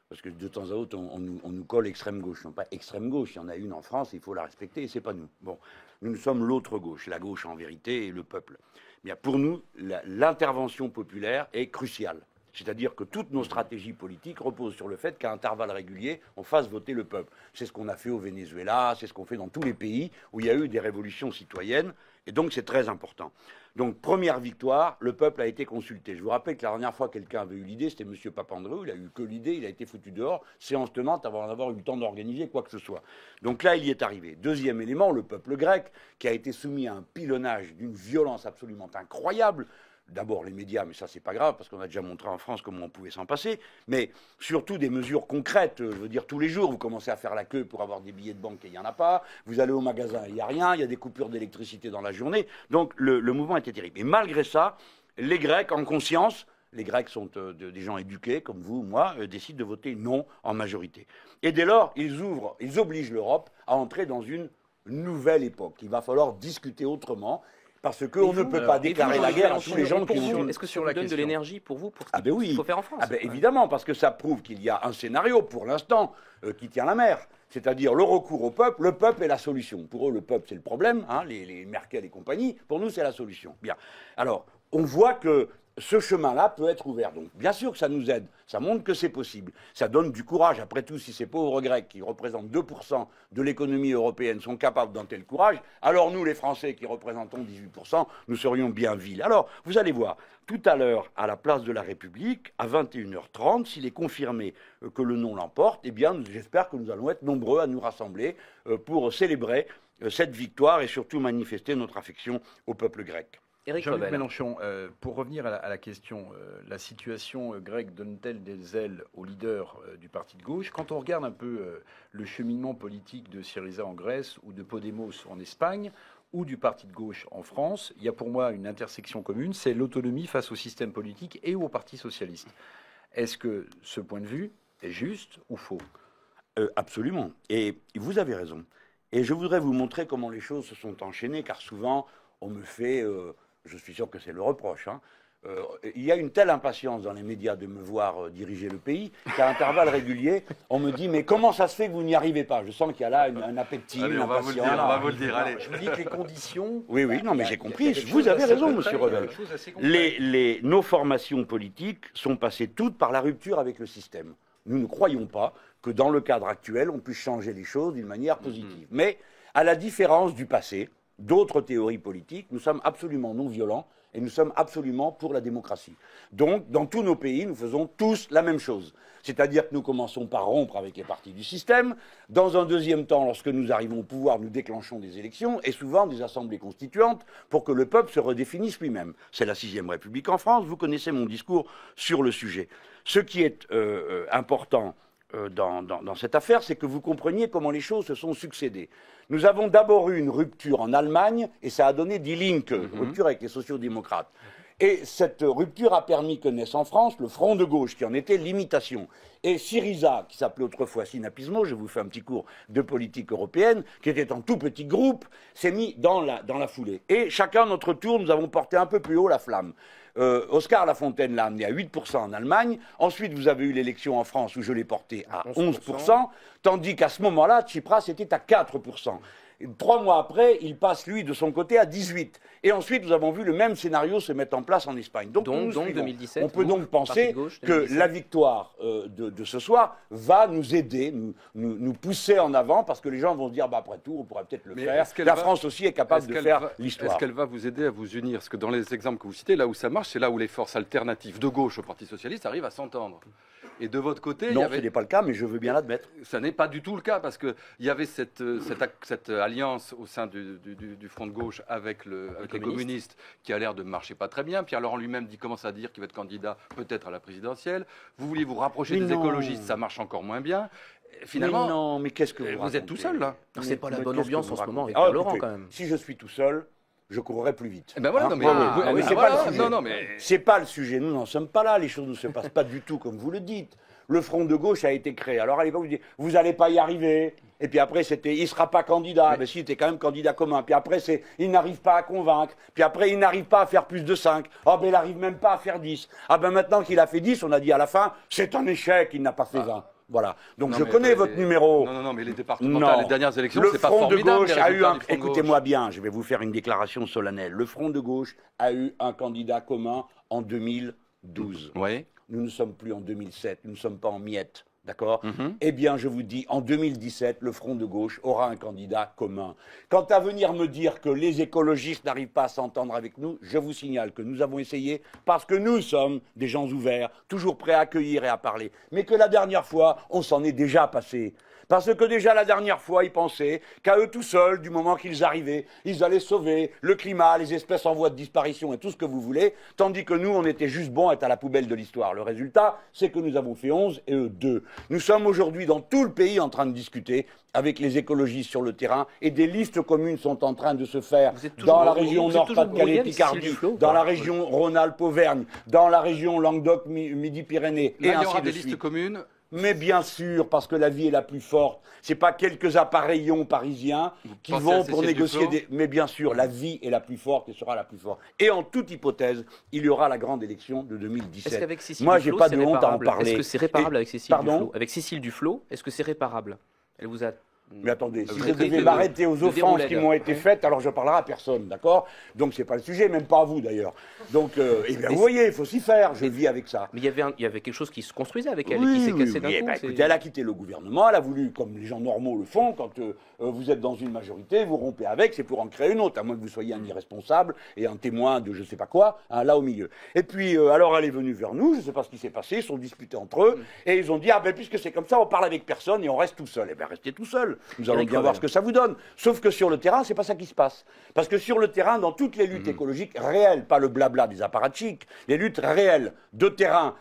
parce que de temps à autre, on nous colle extrême gauche. Non pas extrême gauche, il y en a une en France, il faut la respecter, et c'est pas nous. Bon, nous sommes l'autre gauche, la gauche en vérité, et le peuple. Bien, pour nous, l'intervention populaire est cruciale. C'est-à-dire que toutes nos stratégies politiques reposent sur le fait qu'à intervalles réguliers, on fasse voter le peuple. C'est ce qu'on a fait au Venezuela, c'est ce qu'on fait dans tous les pays où il y a eu des révolutions citoyennes, et donc c'est très important. Donc première victoire, le peuple a été consulté. Je vous rappelle que la dernière fois quelqu'un avait eu l'idée, c'était M. Papandreou, il a eu que l'idée, il a été foutu dehors, séance tenante avant d'avoir eu le temps d'organiser quoi que ce soit. Donc là, il y est arrivé. Deuxième élément, le peuple grec, qui a été soumis à un pilonnage d'une violence absolument incroyable. D'abord les médias, mais ça c'est pas grave parce qu'on a déjà montré en France comment on pouvait s'en passer, mais surtout des mesures concrètes, je veux dire tous les jours, vous commencez à faire la queue pour avoir des billets de banque et il n'y en a pas, vous allez au magasin et il n'y a rien, il y a des coupures d'électricité dans la journée, donc le mouvement était terrible. Et malgré ça, les Grecs en conscience, les Grecs sont des gens éduqués comme vous, moi, décident de voter non en majorité. Et dès lors, ils obligent l'Europe à entrer dans une nouvelle époque. Il va falloir discuter autrement. Parce qu'on ne peut pas déclarer la guerre à tous les gens qui sont... Est-ce que ça vous donne de l'énergie pour vous, pour ce qu'il faut faire en France? Évidemment, parce que ça prouve qu'il y a un scénario, pour l'instant, qui tient la mer. C'est-à-dire le recours au peuple. Le peuple est la solution. Pour eux, le peuple, c'est le problème, les Merkel et compagnie. Pour nous, c'est la solution. Bien. Alors, on voit que ce chemin-là peut être ouvert. Donc, bien sûr que ça nous aide. Ça montre que c'est possible. Ça donne du courage. Après tout, si ces pauvres Grecs, qui représentent 2% de l'économie européenne, sont capables d'un tel courage, alors nous, les Français, qui représentons 18%, nous serions bien vils. Alors, vous allez voir, tout à l'heure, à la place de la République, à 21h30, s'il est confirmé que le non l'emporte, eh bien, j'espère que nous allons être nombreux à nous rassembler pour célébrer cette victoire et surtout manifester notre affection au peuple grec. Jean-Luc Mélenchon, pour revenir à la question, la situation grecque donne-t-elle des ailes aux leaders du parti de gauche? Quand on regarde un peu le cheminement politique de Syriza en Grèce ou de Podemos en Espagne ou du parti de gauche en France, il y a pour moi une intersection commune, c'est l'autonomie face au système politique et au parti socialiste. Est-ce que ce point de vue est juste ou faux? Absolument. Et vous avez raison. Et je voudrais vous montrer comment les choses se sont enchaînées, car souvent, on me fait... je suis sûr que c'est le reproche. Il y a une telle impatience dans les médias de me voir diriger le pays qu'à intervalles réguliers, on me dit « Mais comment ça se fait que vous n'y arrivez pas » Je sens qu'il y a là un appétit, allez, une impatience. On va vous le dire, allez. Je vous dis que les conditions... Oui, non, mais j'ai compris. Vous avez raison, monsieur Revel. Nos formations politiques sont passées toutes par la rupture avec le système. Nous ne croyons pas que dans le cadre actuel, on puisse changer les choses d'une manière positive. Mais à la différence du passé, d'autres théories politiques, nous sommes absolument non violents et nous sommes absolument pour la démocratie. Donc, dans tous nos pays, nous faisons tous la même chose. C'est-à-dire que nous commençons par rompre avec les partis du système. Dans un deuxième temps, lorsque nous arrivons au pouvoir, nous déclenchons des élections et souvent des assemblées constituantes pour que le peuple se redéfinisse lui-même. C'est la 6e République en France. Vous connaissez mon discours sur le sujet. Ce qui est important dans cette affaire, c'est que vous compreniez comment les choses se sont succédées. Nous avons d'abord eu une rupture en Allemagne, et ça a donné Die Linke, rupture avec les sociaux-démocrates. Et cette rupture a permis que naisse en France le Front de gauche, qui en était l'imitation. Et Syriza, qui s'appelait autrefois Synapismo, je vous fais un petit cours de politique européenne, qui était un tout petit groupe, s'est mis dans la foulée. Et chacun à notre tour, nous avons porté un peu plus haut la flamme. Oscar Lafontaine l'a amené à 8% en Allemagne. Ensuite, vous avez eu l'élection en France où je l'ai porté à 11%, tandis qu'à ce moment-là, Tsipras était à 4%. 3 mois après, il passe, lui, de son côté, à 18%. Et ensuite, nous avons vu le même scénario se mettre en place en Espagne. Donc 2017, on peut donc penser que la victoire de ce soir va nous aider, nous pousser en avant, parce que les gens vont se dire, après tout, on pourrait peut-être le faire. La France aussi est capable de faire l'histoire. Est-ce qu'elle va vous aider à vous unir? Parce que dans les exemples que vous citez, là où ça marche, c'est là où les forces alternatives de gauche au Parti socialiste arrivent à s'entendre. Et de votre côté... Non, ce n'est pas le cas, mais je veux bien l'admettre. Ça n'est pas du tout le cas, parce qu'il y avait cette l'alliance au sein du Front de gauche avec les communistes qui a l'air de marcher pas très bien. Pierre Laurent lui-même commence à dire qu'il va être candidat peut-être à la présidentielle. Vous vouliez vous rapprocher des écologistes, ça marche encore moins bien. Finalement, mais non, mais qu'est-ce que vous êtes tout seul là. C'est pas la bonne ambiance en ce moment avec Pierre Laurent quand même. Si je suis tout seul, je courrais plus vite. Ben voilà, non, mais, c'est pas le sujet. Nous n'en sommes pas là. Les choses ne se passent pas du tout comme vous le dites. Le Front de gauche a été créé. Alors à l'époque, vous dites, vous n'allez pas y arriver. Et puis après, c'était, il sera pas candidat. Mais si, il était quand même candidat commun. Puis après, c'est, il n'arrive pas à convaincre. Puis après, il n'arrive pas à faire plus de 5. Ah ben, il n'arrive même pas à faire 10. Ah ben, maintenant qu'il a fait 10, on a dit à la fin, c'est un échec, il n'a pas fait 20. Voilà. Donc je connais votre numéro. Non, mais les départementales, les dernières élections, c'est pas formidable. Le Front de gauche a eu écoutez-moi bien, je vais vous faire une déclaration solennelle. Le Front de gauche a eu un candidat commun en 2012. Oui. Nous ne sommes plus en 2007, nous ne sommes pas en miettes. D'accord ? Eh bien, je vous dis, en 2017, le Front de gauche aura un candidat commun. Quant à venir me dire que les écologistes n'arrivent pas à s'entendre avec nous, je vous signale que nous avons essayé parce que nous sommes des gens ouverts, toujours prêts à accueillir et à parler. Mais que la dernière fois, on s'en est déjà passé. Parce que déjà la dernière fois, ils pensaient qu'à eux tout seuls, du moment qu'ils arrivaient, ils allaient sauver le climat, les espèces en voie de disparition et tout ce que vous voulez, tandis que nous, on était juste bons à être à la poubelle de l'histoire. Le résultat, c'est que nous avons fait 11 et eux 2. Nous sommes aujourd'hui dans tout le pays en train de discuter avec les écologistes sur le terrain et des listes communes sont en train de se faire dans la région Nord-Pas-de-Calais-Picardie, dans la région Rhône-Alpes-Auvergne, dans la région Languedoc-Midi-Pyrénées et ainsi de suite. Il y aura des listes communes. Mais bien sûr, parce que la vie est la plus forte. C'est pas quelques appareillons parisiens qui vont pour négocier des... Mais bien sûr, la vie est la plus forte et sera la plus forte. Et en toute hypothèse, il y aura la grande élection de 2017. Est-ce qu'avec Cécile Moi, Duflot, j'ai pas de honte à en parler. Est-ce que c'est réparable avec Cécile Duflot ? Avec Cécile Duflot, est-ce que c'est réparable ? Elle vous a... Mais attendez, si je devais m'arrêter aux offenses qui m'ont été faites, alors je parlerai à personne, d'accord ? Donc c'est pas le sujet, même pas à vous d'ailleurs. Donc, eh bien, vous voyez, il faut s'y faire, je vis avec ça. Mais il y avait quelque chose qui se construisait avec elle, oui, et qui s'est cassé d'un coup. Écoutez, elle a quitté le gouvernement, elle a voulu, comme les gens normaux le font, quand vous êtes dans une majorité, vous rompez avec, c'est pour en créer une autre, à moins que vous soyez un irresponsable et un témoin de je sais pas quoi, hein, là au milieu. Et puis, alors elle est venue vers nous, je sais pas ce qui s'est passé, ils sont disputés entre eux, et ils ont dit, ah ben puisque c'est comme ça, on parle avec personne et on reste tout seul. Eh bien, restez tout seul. Nous allons bien voir ce que ça vous donne. Sauf que sur le terrain, c'est pas ça qui se passe. Parce que sur le terrain, dans toutes les luttes écologiques réelles, pas le blabla des apparatchiks, les luttes réelles de terrain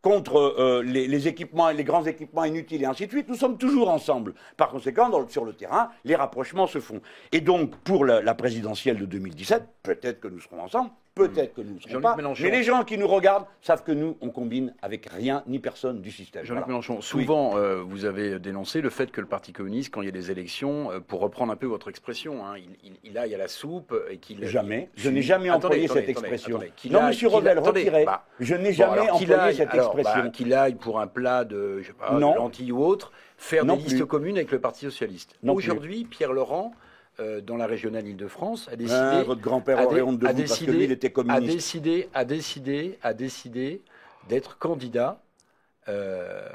contre les équipements, les grands équipements inutiles et ainsi de suite, nous sommes toujours ensemble. Par conséquent, sur le terrain, les rapprochements se font. Et donc, pour la présidentielle de 2017, peut-être que nous serons ensemble, peut-être que nous ne serons pas, mais les gens qui nous regardent savent que nous, on combine avec rien ni personne du système. Jean-Luc Mélenchon, souvent, vous avez dénoncé le fait que le Parti communiste, quand il y a des élections, pour reprendre un peu votre expression, hein, il aille à la soupe et qu'il... Jamais. Je n'ai jamais employé cette expression. Non, monsieur Revel, retirez. Je n'ai jamais employé cette expression. Qu'il aille pour un plat de, je sais pas, de lentilles ou autre, faire des listes communes avec le Parti socialiste. Aujourd'hui, Pierre Laurent, dans la régionale Île-de-France, a décidé... votre grand-père aurait honte de vous parce que lui, il était communiste. A décidé d'être candidat...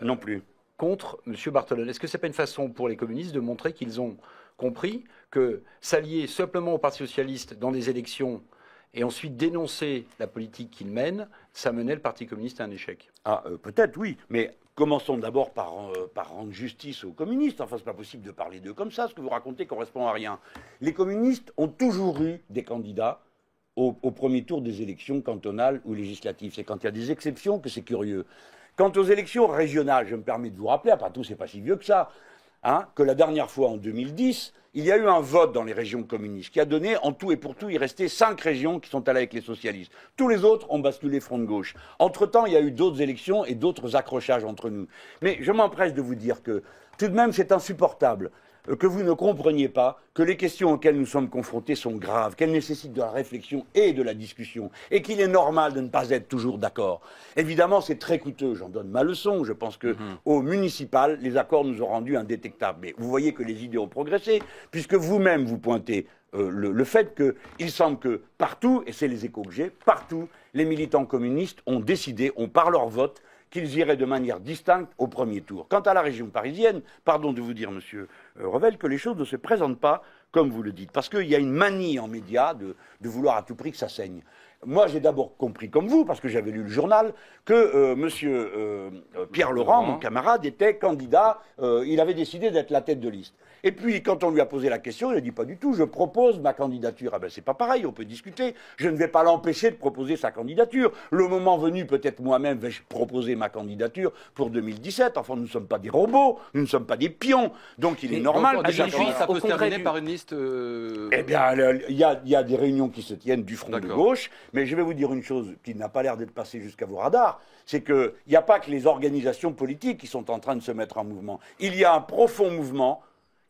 non plus. Contre M. Barthelone. Est-ce que ce n'est pas une façon pour les communistes de montrer qu'ils ont compris que s'allier simplement au Parti socialiste dans des élections et ensuite dénoncer la politique qu'il mène, ça menait le Parti communiste à un échec? Peut-être, oui, mais commençons d'abord par rendre justice aux communistes. Enfin, c'est pas possible de parler d'eux comme ça. Ce que vous racontez correspond à rien. Les communistes ont toujours eu des candidats au premier tour des élections cantonales ou législatives. C'est quand il y a des exceptions que c'est curieux. Quant aux élections régionales, je me permets de vous rappeler, après tout, c'est pas si vieux que ça, hein, que la dernière fois, en 2010, il y a eu un vote dans les régions communistes qui a donné, en tout et pour tout, il restait 5 régions qui sont allées avec les socialistes. Tous les autres ont basculé front de gauche. Entre-temps, il y a eu d'autres élections et d'autres accrochages entre nous. Mais je m'empresse de vous dire que, tout de même, c'est insupportable que vous ne compreniez pas que les questions auxquelles nous sommes confrontés sont graves, qu'elles nécessitent de la réflexion et de la discussion, et qu'il est normal de ne pas être toujours d'accord. Évidemment, c'est très coûteux, j'en donne ma leçon, je pense que au municipal, les accords nous ont rendus indétectables. Mais vous voyez que les idées ont progressé, puisque vous-même vous pointez le fait qu'il semble que partout, et c'est les échos que j'ai, partout, les militants communistes ont décidé, ont par leur vote, qu'ils iraient de manière distincte au premier tour. Quant à la région parisienne, pardon de vous dire, monsieur Revel, que les choses ne se présentent pas comme vous le dites, parce qu'il y a une manie en médias de vouloir à tout prix que ça saigne. Moi, j'ai d'abord compris, comme vous, parce que j'avais lu le journal, que monsieur Pierre Laurent, mon camarade, était candidat, il avait décidé d'être la tête de liste. Et puis, quand on lui a posé la question, il a dit pas du tout, je propose ma candidature. Ah ben, c'est pas pareil, on peut discuter. Je ne vais pas l'empêcher de proposer sa candidature. Le moment venu, peut-être moi-même vais-je proposer ma candidature pour 2017. Enfin, nous ne sommes pas des robots, nous ne sommes pas des pions. Donc, il est normal que ça peut se terminer par une liste. Eh bien, il y a des réunions qui se tiennent du front de gauche, mais je vais vous dire une chose qui n'a pas l'air d'être passée jusqu'à vos radars, c'est qu'il n'y a pas que les organisations politiques qui sont en train de se mettre en mouvement. Il y a un profond mouvement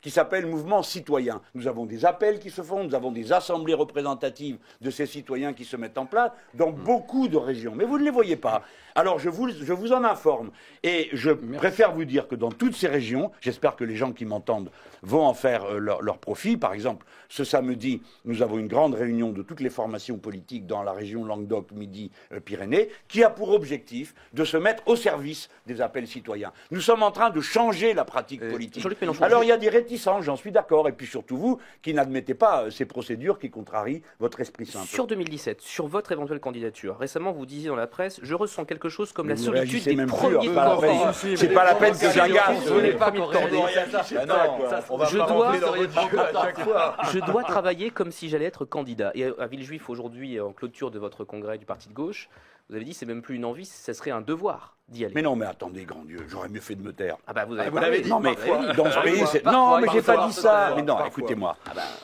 qui s'appelle mouvement citoyen. Nous avons des appels qui se font, nous avons des assemblées représentatives de ces citoyens qui se mettent en place dans beaucoup de régions. Mais vous ne les voyez pas. Alors je vous en informe. Et je préfère vous dire que dans toutes ces régions, j'espère que les gens qui m'entendent vont en faire leur profit. Par exemple, ce samedi, nous avons une grande réunion de toutes les formations politiques dans la région Languedoc-Midi-Pyrénées qui a pour objectif de se mettre au service des appels citoyens. Nous sommes en train de changer la pratique politique. Alors il y a des réticences, j'en suis d'accord. Et puis surtout vous, qui n'admettez pas ces procédures qui contrarient votre esprit simple. Sur 2017, sur votre éventuelle candidature, récemment vous disiez dans la presse, je ressens quelque chose comme la solitude des premiers corps. C'est pas la peine que j'agace. Je dois travailler comme si j'allais être candidat. Et à Villejuif, aujourd'hui, en clôture de votre congrès du Parti de gauche, vous avez dit c'est même plus une envie, ce serait un devoir d'y aller. Mais non, mais attendez, grand Dieu, j'aurais mieux fait de me taire. Ah bah vous l'avez dit. Non, mais dans ce pays, c'est... Non, mais j'ai pas dit ça. Mais non, écoutez-moi.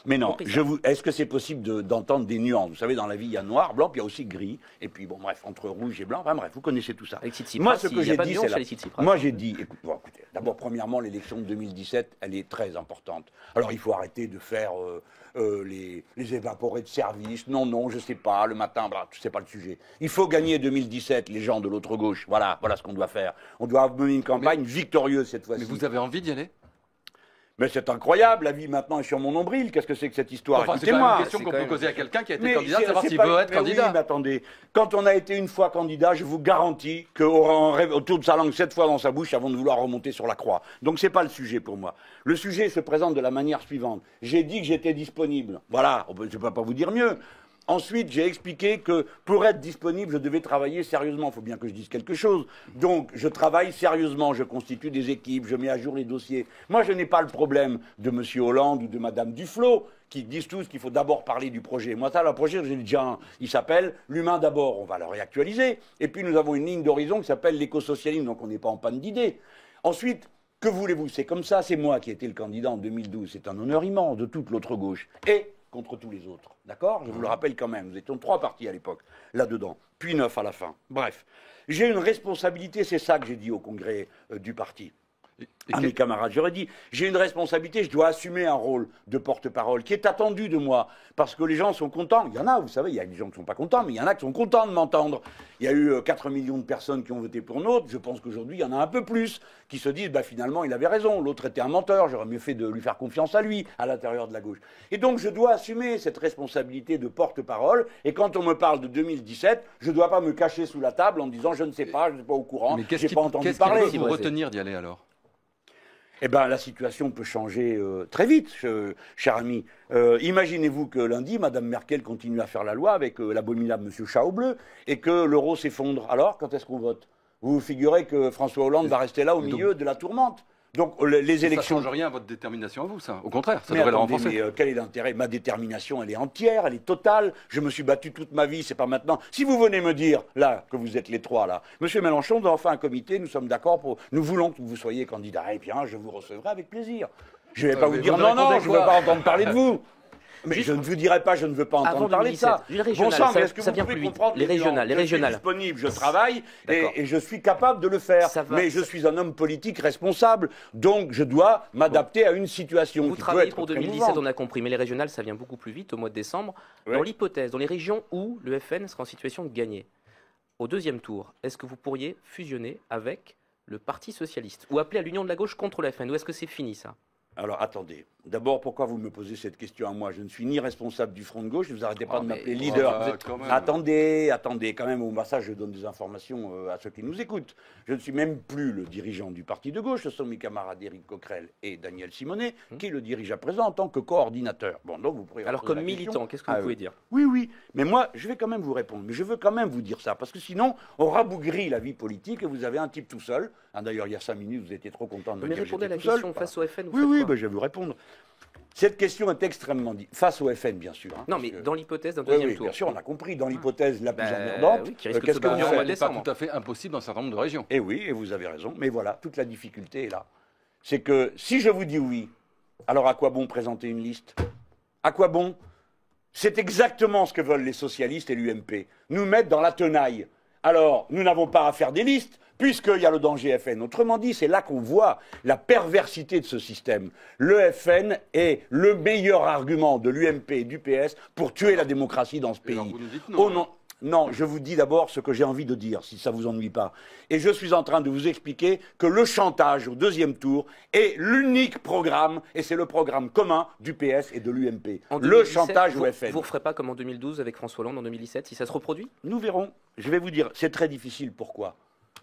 Mais non, est-ce que c'est possible d'entendre des nuances? Vous savez, dans la vie, il y a noir, blanc, puis il y a aussi gris. Et puis, bon, bref, entre rouge et blanc, enfin bref, vous connaissez tout ça. Moi, ce que j'ai dit, c'est... Moi, j'ai dit... Écoutez, d'abord, premièrement, l'élection de 2017, elle est très importante. Alors, il faut arrêter de faire... les évaporés de service, non, je sais pas, le matin, c'est pas le sujet. Il faut gagner 2017, les gens de l'autre gauche, voilà ce qu'on doit faire. On doit mener une campagne victorieuse cette fois-ci. Mais vous avez envie d'y aller? Mais c'est incroyable, la vie maintenant est sur mon nombril, qu'est-ce que c'est que cette histoire? Enfin, c'est quand même une question qu'on peut poser à quelqu'un qui a été candidat, savoir s'il veut être candidat. Oui, mais attendez, quand on a été une fois candidat, je vous garantis qu'on rêve autour de sa langue 7 fois dans sa bouche avant de vouloir remonter sur la croix. Donc c'est pas le sujet pour moi. Le sujet se présente de la manière suivante. J'ai dit que j'étais disponible. Voilà, je ne peux pas vous dire mieux. Ensuite, j'ai expliqué que pour être disponible, je devais travailler sérieusement. Il faut bien que je dise quelque chose. Donc, je travaille sérieusement, je constitue des équipes, je mets à jour les dossiers. Moi, je n'ai pas le problème de M. Hollande ou de Mme Duflot, qui disent tous qu'il faut d'abord parler du projet. Moi, ça, le projet, j'ai déjà un. Il s'appelle l'humain d'abord. On va le réactualiser. Et puis, nous avons une ligne d'horizon qui s'appelle l'écosocialisme, donc on n'est pas en panne d'idées. Ensuite, que voulez-vous? C'est comme ça, c'est moi qui ai été le candidat en 2012. C'est un honneur immense de toute l'autre gauche. Et contre tous les autres. D'accord? Je vous le rappelle quand même. Nous étions 3 partis à l'époque, là-dedans. Puis 9 à la fin. Bref. J'ai une responsabilité, c'est ça que j'ai dit au congrès du parti. À mes camarades, j'aurais dit, j'ai une responsabilité, je dois assumer un rôle de porte-parole qui est attendu de moi, parce que les gens sont contents. Il y en a, vous savez, il y a des gens qui ne sont pas contents, mais il y en a qui sont contents de m'entendre. Il y a eu 4 millions de personnes qui ont voté pour l'autre, je pense qu'aujourd'hui, il y en a un peu plus, qui se disent, finalement, il avait raison, l'autre était un menteur, j'aurais mieux fait de lui faire confiance à lui, à l'intérieur de la gauche. Et donc, je dois assumer cette responsabilité de porte-parole, et quand on me parle de 2017, je ne dois pas me cacher sous la table en disant, je ne sais pas, je ne suis pas au courant, je n'ai pas entendu parler. Qu'est-ce qui peut vous retenir d'y aller alors? Eh bien, la situation peut changer très vite, cher ami. Imaginez-vous que lundi, Mme Merkel continue à faire la loi avec l'abominable M. Schauble et que l'euro s'effondre. Alors, quand est-ce qu'on vote? Vous vous figurez que François Hollande va rester là au milieu de la tourmente? Donc, les élections... Ça ne change rien à votre détermination à vous, ça. Au contraire, ça devrait la renforcer. Mais quel est l'intérêt? Ma détermination, elle est entière, elle est totale. Je me suis battu toute ma vie, c'est pas maintenant. Si vous venez me dire, là, que vous êtes les 3, là, Monsieur Mélenchon, nous avons fait un comité, nous sommes d'accord pour... Nous voulons que vous soyez candidat. Eh bien, je vous recevrai avec plaisir. Je ne vais pas vous dire, non, je ne veux pas entendre parler de vous. Mais je ne vous dirai pas, je ne veux pas entendre parler de ça. Bon sang, est-ce que vous pouvez comprendre? Les régionales. Je suis disponible, je travaille et je suis capable de le faire. Mais je suis un homme politique responsable, donc je dois m'adapter à une situation. Vous travaillez pour 2017, on a compris, mais les régionales, ça vient beaucoup plus vite au mois de décembre. Dans l'hypothèse, dans les régions où le FN sera en situation de gagner, au deuxième tour, est-ce que vous pourriez fusionner avec le Parti socialiste ou appeler à l'union de la gauche contre le FN? Ou est-ce que c'est fini ça? Alors, attendez. D'abord, pourquoi vous me posez cette question à moi? Je ne suis ni responsable du Front de gauche, vous n'arrêtez pas de m'appeler leader. Attendez, quand même. Au passage, je donne des informations à ceux qui nous écoutent. Je ne suis même plus le dirigeant du parti de gauche. Ce sont mes camarades Éric Coquerel et Daniel Simonet qui le dirigent à présent en tant que coordinateur. Bon, donc vous pourrez. Alors, comme militant, qu'est-ce que vous pouvez dire? Oui. Mais moi, je vais quand même vous répondre. Mais je veux quand même vous dire ça. Parce que sinon, on rabougrit la vie politique et vous avez un type tout seul. D'ailleurs, il y a 5 minutes, vous étiez trop content de me dire que répondez à la tout seul. question face au FN. Oui, je vais vous répondre. Cette question est extrêmement face au FN, bien sûr. Non, mais dans l'hypothèse d'un deuxième tour. Bien sûr, on a compris. Dans l'hypothèse la plus emmerdante, qu'est-ce que vous fait? C'est pas tout à fait impossible dans un certain nombre de régions. Et oui, et vous avez raison. Mais voilà, toute la difficulté est là. C'est que si je vous dis oui, alors à quoi bon présenter une liste? À quoi bon? C'est exactement ce que veulent les socialistes et l'UMP. Nous mettre dans la tenaille. Alors, nous n'avons pas à faire des listes, puisqu'il y a le danger FN. Autrement dit, c'est là qu'on voit la perversité de ce système. Le FN est le meilleur argument de l'UMP et du PS pour tuer la démocratie dans ce pays. Alors vous nous dites non. Oh non. Non, je vous dis d'abord ce que j'ai envie de dire, si ça ne vous ennuie pas. Et je suis en train de vous expliquer que le chantage au deuxième tour est l'unique programme, et c'est le programme commun du PS et de l'UMP. Le chantage au FN. Vous ne referez pas comme en 2012 avec François Hollande en 2017, si ça se reproduit? Nous verrons. Je vais vous dire, c'est très difficile. Pourquoi?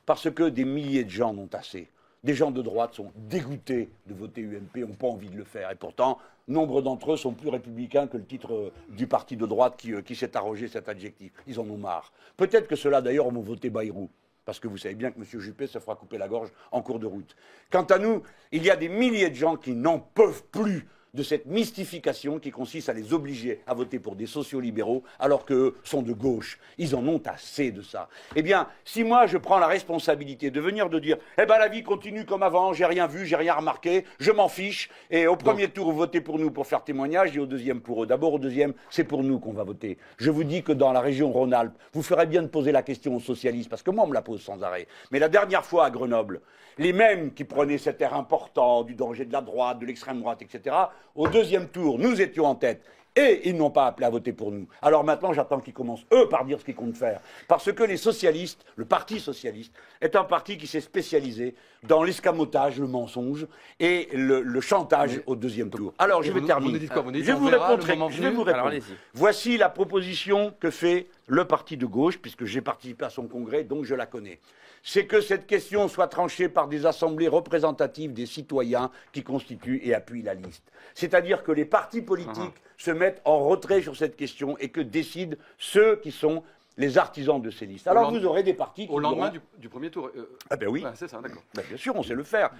Parce que des milliers de gens n'ont assez. Des gens de droite sont dégoûtés de voter UMP, n'ont pas envie de le faire. Et pourtant, nombre d'entre eux sont plus républicains que le titre du parti de droite qui s'est arrogé cet adjectif. Ils en ont marre. Peut-être que ceux-là, d'ailleurs, vont voter Bayrou. Parce que vous savez bien que M. Juppé se fera couper la gorge en cours de route. Quant à nous, il y a des milliers de gens qui n'en peuvent plus de cette mystification qui consiste à les obliger à voter pour des sociolibéraux alors qu'eux sont de gauche. Ils en ont assez de ça. Eh bien, si moi je prends la responsabilité de venir de dire « Eh bien la vie continue comme avant, j'ai rien vu, j'ai rien remarqué, je m'en fiche, et au premier tour vous votez pour nous pour faire témoignage et au deuxième pour eux. D'abord au deuxième, c'est pour nous qu'on va voter. Je vous dis que dans la région Rhône-Alpes, vous ferez bien de poser la question aux socialistes, parce que moi on me la pose sans arrêt. Mais la dernière fois à Grenoble, les mêmes qui prenaient cet air important du danger de la droite, de l'extrême droite, etc., au deuxième tour, nous étions en tête. Et ils n'ont pas appelé à voter pour nous. Alors maintenant, j'attends qu'ils commencent, eux, par dire ce qu'ils comptent faire. Parce que les socialistes, le Parti socialiste, est un parti qui s'est spécialisé dans l'escamotage, le mensonge et le chantage au deuxième tour. Alors, je vais terminer. Je vous répondre. Voici la proposition que fait le parti de gauche, puisque j'ai participé à son congrès, donc je la connais. C'est que cette question soit tranchée par des assemblées représentatives des citoyens qui constituent et appuient la liste. C'est-à-dire que les partis politiques se mettent en retrait sur cette question et que décident ceux qui sont les artisans de ces listes. Alors vous aurez des partis qui... Au lendemain du premier tour. Ah ben oui. Ouais, c'est ça, d'accord. Ben bien sûr, on sait le faire.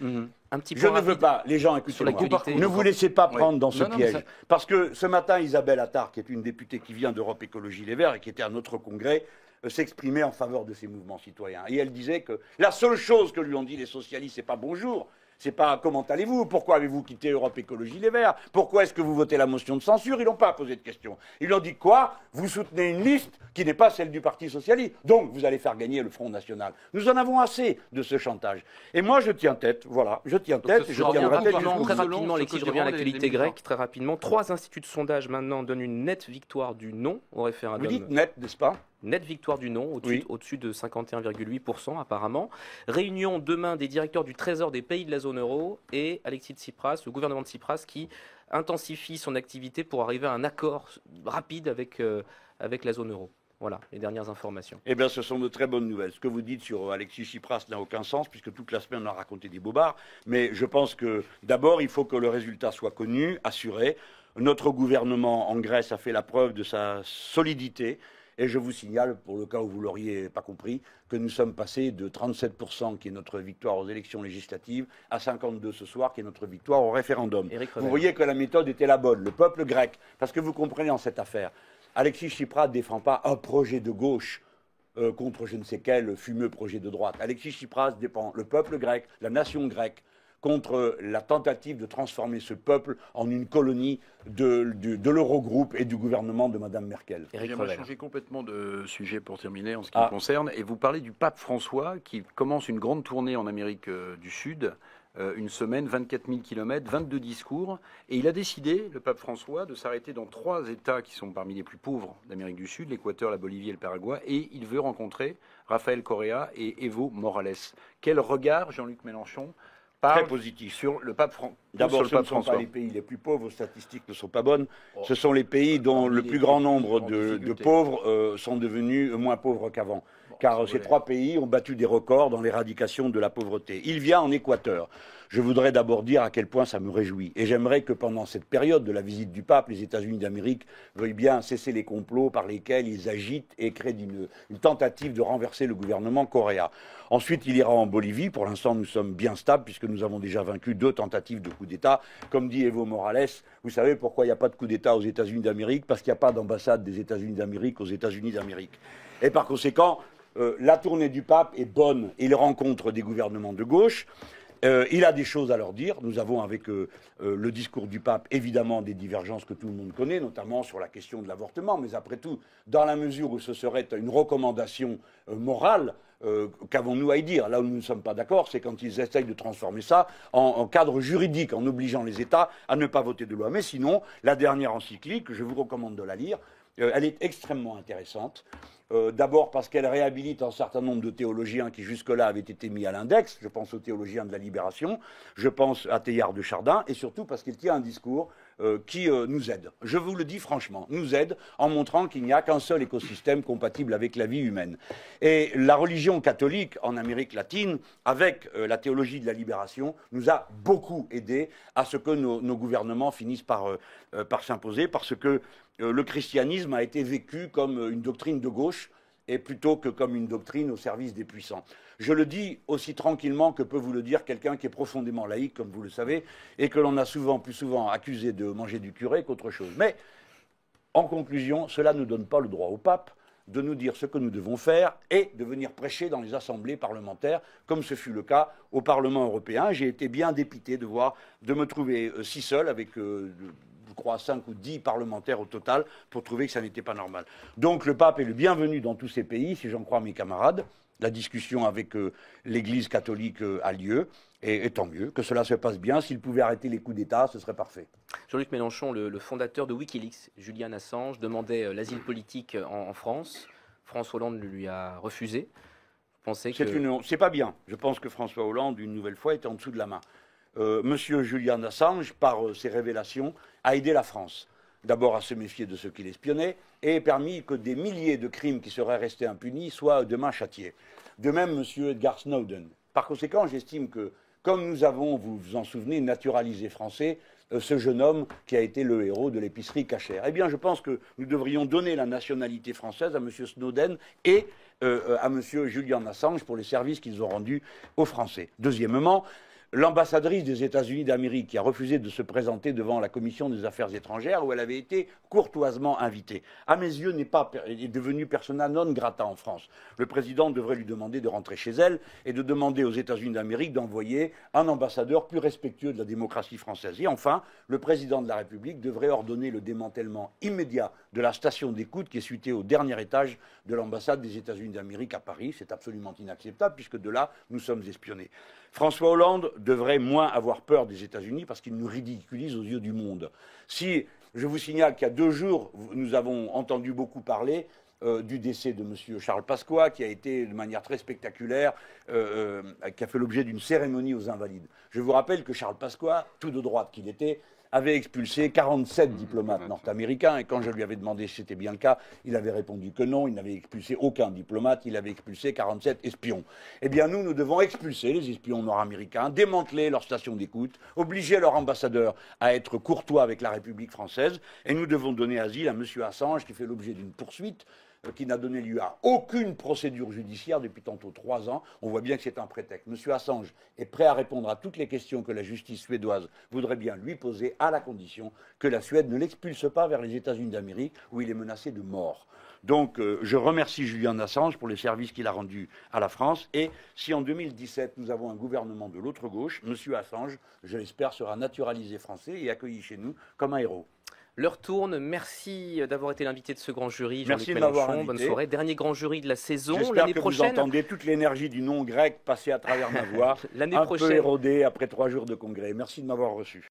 Un petit Je ne veux pas, les gens, écoutez-moi, ne vous laissez pas prendre dans ce piège. Parce que ce matin, Isabelle Attard, qui est une députée qui vient d'Europe Écologie Les Verts et qui était à notre congrès, s'exprimait en faveur de ces mouvements citoyens. Et elle disait que la seule chose que lui ont dit les socialistes, c'est pas bonjour, c'est pas comment allez-vous, pourquoi avez-vous quitté Europe Écologie Les Verts, pourquoi est-ce que vous votez la motion de censure. Ils n'ont pas posé de question. Ils lui ont dit quoi? Vous soutenez une liste qui n'est pas celle du Parti Socialiste, donc vous allez faire gagner le Front National. Nous en avons assez de ce chantage. Et moi je tiens tête, voilà, je tiens tête. Je reviens très rapidement, Alexis, je reviens à l'actualité grecque, très rapidement. 3 instituts de sondage maintenant donnent une nette victoire du non au référendum. Vous dites net, n'est-ce pas? Nette victoire du non, au-dessus de 51,8% apparemment. Réunion demain des directeurs du Trésor des pays de la zone euro et Alexis Tsipras, le gouvernement de Tsipras, qui intensifie son activité pour arriver à un accord rapide avec la zone euro. Voilà, les dernières informations. Eh bien, ce sont de très bonnes nouvelles. Ce que vous dites sur Alexis Tsipras n'a aucun sens, puisque toute la semaine, on a raconté des bobards. Mais je pense que, d'abord, il faut que le résultat soit connu, assuré. Notre gouvernement en Grèce a fait la preuve de sa solidité. Et je vous signale, pour le cas où vous ne l'auriez pas compris, que nous sommes passés de 37%, qui est notre victoire aux élections législatives, à 52% ce soir, qui est notre victoire au référendum. Vous voyez que la méthode était la bonne. Le peuple grec, parce que vous comprenez en cette affaire, Alexis Tsipras ne défend pas un projet de gauche contre je ne sais quel fumeux projet de droite. Alexis Tsipras défend le peuple grec, la nation grecque, contre la tentative de transformer ce peuple en une colonie de l'Eurogroupe et du gouvernement de Mme Merkel. J'aimerais changer complètement de sujet pour terminer en ce qui me concerne. Et vous parlez du pape François qui commence une grande tournée en Amérique du Sud, une semaine, 24 000 km, 22 discours. Et il a décidé, le pape François, de s'arrêter dans 3 États qui sont parmi les plus pauvres d'Amérique du Sud, l'Équateur, la Bolivie et le Paraguay. Et il veut rencontrer Rafael Correa et Evo Morales. Quel regard, Jean-Luc Mélenchon, très positif sur le pape D'abord, ce ne sont pas les pays les plus pauvres, vos statistiques ne sont pas bonnes. Ce sont les pays dont le plus grand nombre de pauvres sont devenus moins pauvres qu'avant. Car ces 3 pays ont battu des records dans l'éradication de la pauvreté. Il vient en Équateur. Je voudrais d'abord dire à quel point ça me réjouit. Et j'aimerais que pendant cette période de la visite du pape, les États-Unis d'Amérique veuillent bien cesser les complots par lesquels ils agitent et créent une tentative de renverser le gouvernement coréen. Ensuite, il ira en Bolivie. Pour l'instant, nous sommes bien stables puisque nous avons déjà vaincu 2 tentatives de coup d'État. Comme dit Evo Morales, vous savez pourquoi il n'y a pas de coup d'État aux États-Unis d'Amérique? Parce qu'il n'y a pas d'ambassade des États-Unis d'Amérique aux États-Unis d'Amérique. Et par conséquent, la tournée du pape est bonne. Il rencontre des gouvernements de gauche. Il a des choses à leur dire. Nous avons avec le discours du pape évidemment des divergences que tout le monde connaît, notamment sur la question de l'avortement. Mais après tout, dans la mesure où ce serait une recommandation morale, qu'avons-nous à y dire? Là où nous ne sommes pas d'accord, c'est quand ils essayent de transformer ça en cadre juridique, en obligeant les États à ne pas voter de loi. Mais sinon, la dernière encyclique, je vous recommande de la lire, elle est extrêmement intéressante. D'abord parce qu'elle réhabilite un certain nombre de théologiens qui jusque-là avaient été mis à l'index. Je pense aux théologiens de la Libération, je pense à Teilhard de Chardin, et surtout parce qu'il tient un discours qui nous aide. Je vous le dis franchement, nous aide en montrant qu'il n'y a qu'un seul écosystème compatible avec la vie humaine. Et la religion catholique en Amérique latine, avec la théologie de la Libération, nous a beaucoup aidé à ce que nos gouvernements finissent par s'imposer, parce que le christianisme a été vécu comme une doctrine de gauche et plutôt que comme une doctrine au service des puissants. Je le dis aussi tranquillement que peut vous le dire quelqu'un qui est profondément laïque, comme vous le savez, et que l'on a plus souvent accusé de manger du curé qu'autre chose. Mais, en conclusion, cela ne donne pas le droit au pape de nous dire ce que nous devons faire et de venir prêcher dans les assemblées parlementaires, comme ce fut le cas au Parlement européen. J'ai été bien dépité de me trouver si seul avec je crois 5 ou 10 parlementaires au total, pour trouver que ça n'était pas normal. Donc le pape est le bienvenu dans tous ces pays, si j'en crois mes camarades. La discussion avec l'Église catholique a lieu, et tant mieux, que cela se passe bien. S'il pouvait arrêter les coups d'État, ce serait parfait. Jean-Luc Mélenchon, le fondateur de Wikileaks, Julian Assange, demandait l'asile politique en France. François Hollande lui a refusé. Vous pensez que... C'est pas bien. Je pense que François Hollande, une nouvelle fois, était en dessous de la main. Monsieur Julian Assange, par ses révélations, a aidé la France. D'abord à se méfier de ceux qui l'espionnaient et permis que des milliers de crimes qui seraient restés impunis soient demain châtiés. De même, monsieur Edward Snowden. Par conséquent, j'estime que, comme nous avons, vous vous en souvenez, naturalisé français, ce jeune homme qui a été le héros de l'épicerie cachère. Eh bien, je pense que nous devrions donner la nationalité française à monsieur Snowden et à monsieur Julian Assange pour les services qu'ils ont rendus aux Français. Deuxièmement, l'ambassadrice des États-Unis d'Amérique qui a refusé de se présenter devant la Commission des Affaires étrangères où elle avait été courtoisement invitée, à mes yeux, est devenue persona non grata en France. Le président devrait lui demander de rentrer chez elle et de demander aux États-Unis d'Amérique d'envoyer un ambassadeur plus respectueux de la démocratie française. Et enfin, le président de la République devrait ordonner le démantèlement immédiat de la station d'écoute qui est située au dernier étage de l'ambassade des États-Unis d'Amérique à Paris. C'est absolument inacceptable puisque de là, nous sommes espionnés. François Hollande devrait moins avoir peur des États-Unis parce qu'il nous ridiculise aux yeux du monde. Si, je vous signale qu'il y a 2 jours, nous avons entendu beaucoup parler du décès de M. Charles Pasqua, qui a été de manière très spectaculaire, qui a fait l'objet d'une cérémonie aux Invalides. Je vous rappelle que Charles Pasqua, tout de droite qu'il était, avait expulsé 47 diplomates nord-américains, et quand je lui avais demandé si c'était bien le cas, il avait répondu que non, il n'avait expulsé aucun diplomate, il avait expulsé 47 espions. Eh bien nous devons expulser les espions nord-américains, démanteler leurs stations d'écoute, obliger leurs ambassadeurs à être courtois avec la République française, et nous devons donner asile à M. Assange, qui fait l'objet d'une poursuite, qui n'a donné lieu à aucune procédure judiciaire depuis tantôt 3 ans. On voit bien que c'est un prétexte. M. Assange est prêt à répondre à toutes les questions que la justice suédoise voudrait bien lui poser, à la condition que la Suède ne l'expulse pas vers les États-Unis d'Amérique, où il est menacé de mort. Donc je remercie Julian Assange pour les services qu'il a rendus à la France. Et si en 2017 nous avons un gouvernement de l'autre gauche, M. Assange, je l'espère, sera naturalisé français et accueilli chez nous comme un héros. L'heure tourne. Merci d'avoir été l'invité de ce grand jury, Jean-Luc Merci de m'avoir Mélenchon. invité. Bonne soirée. Dernier grand jury de la saison. J'espère L'année que prochaine, vous entendez toute l'énergie du nom grec passer à travers ma voix, l'année un prochaine, peu érodée après 3 jours de congrès. Merci de m'avoir reçu.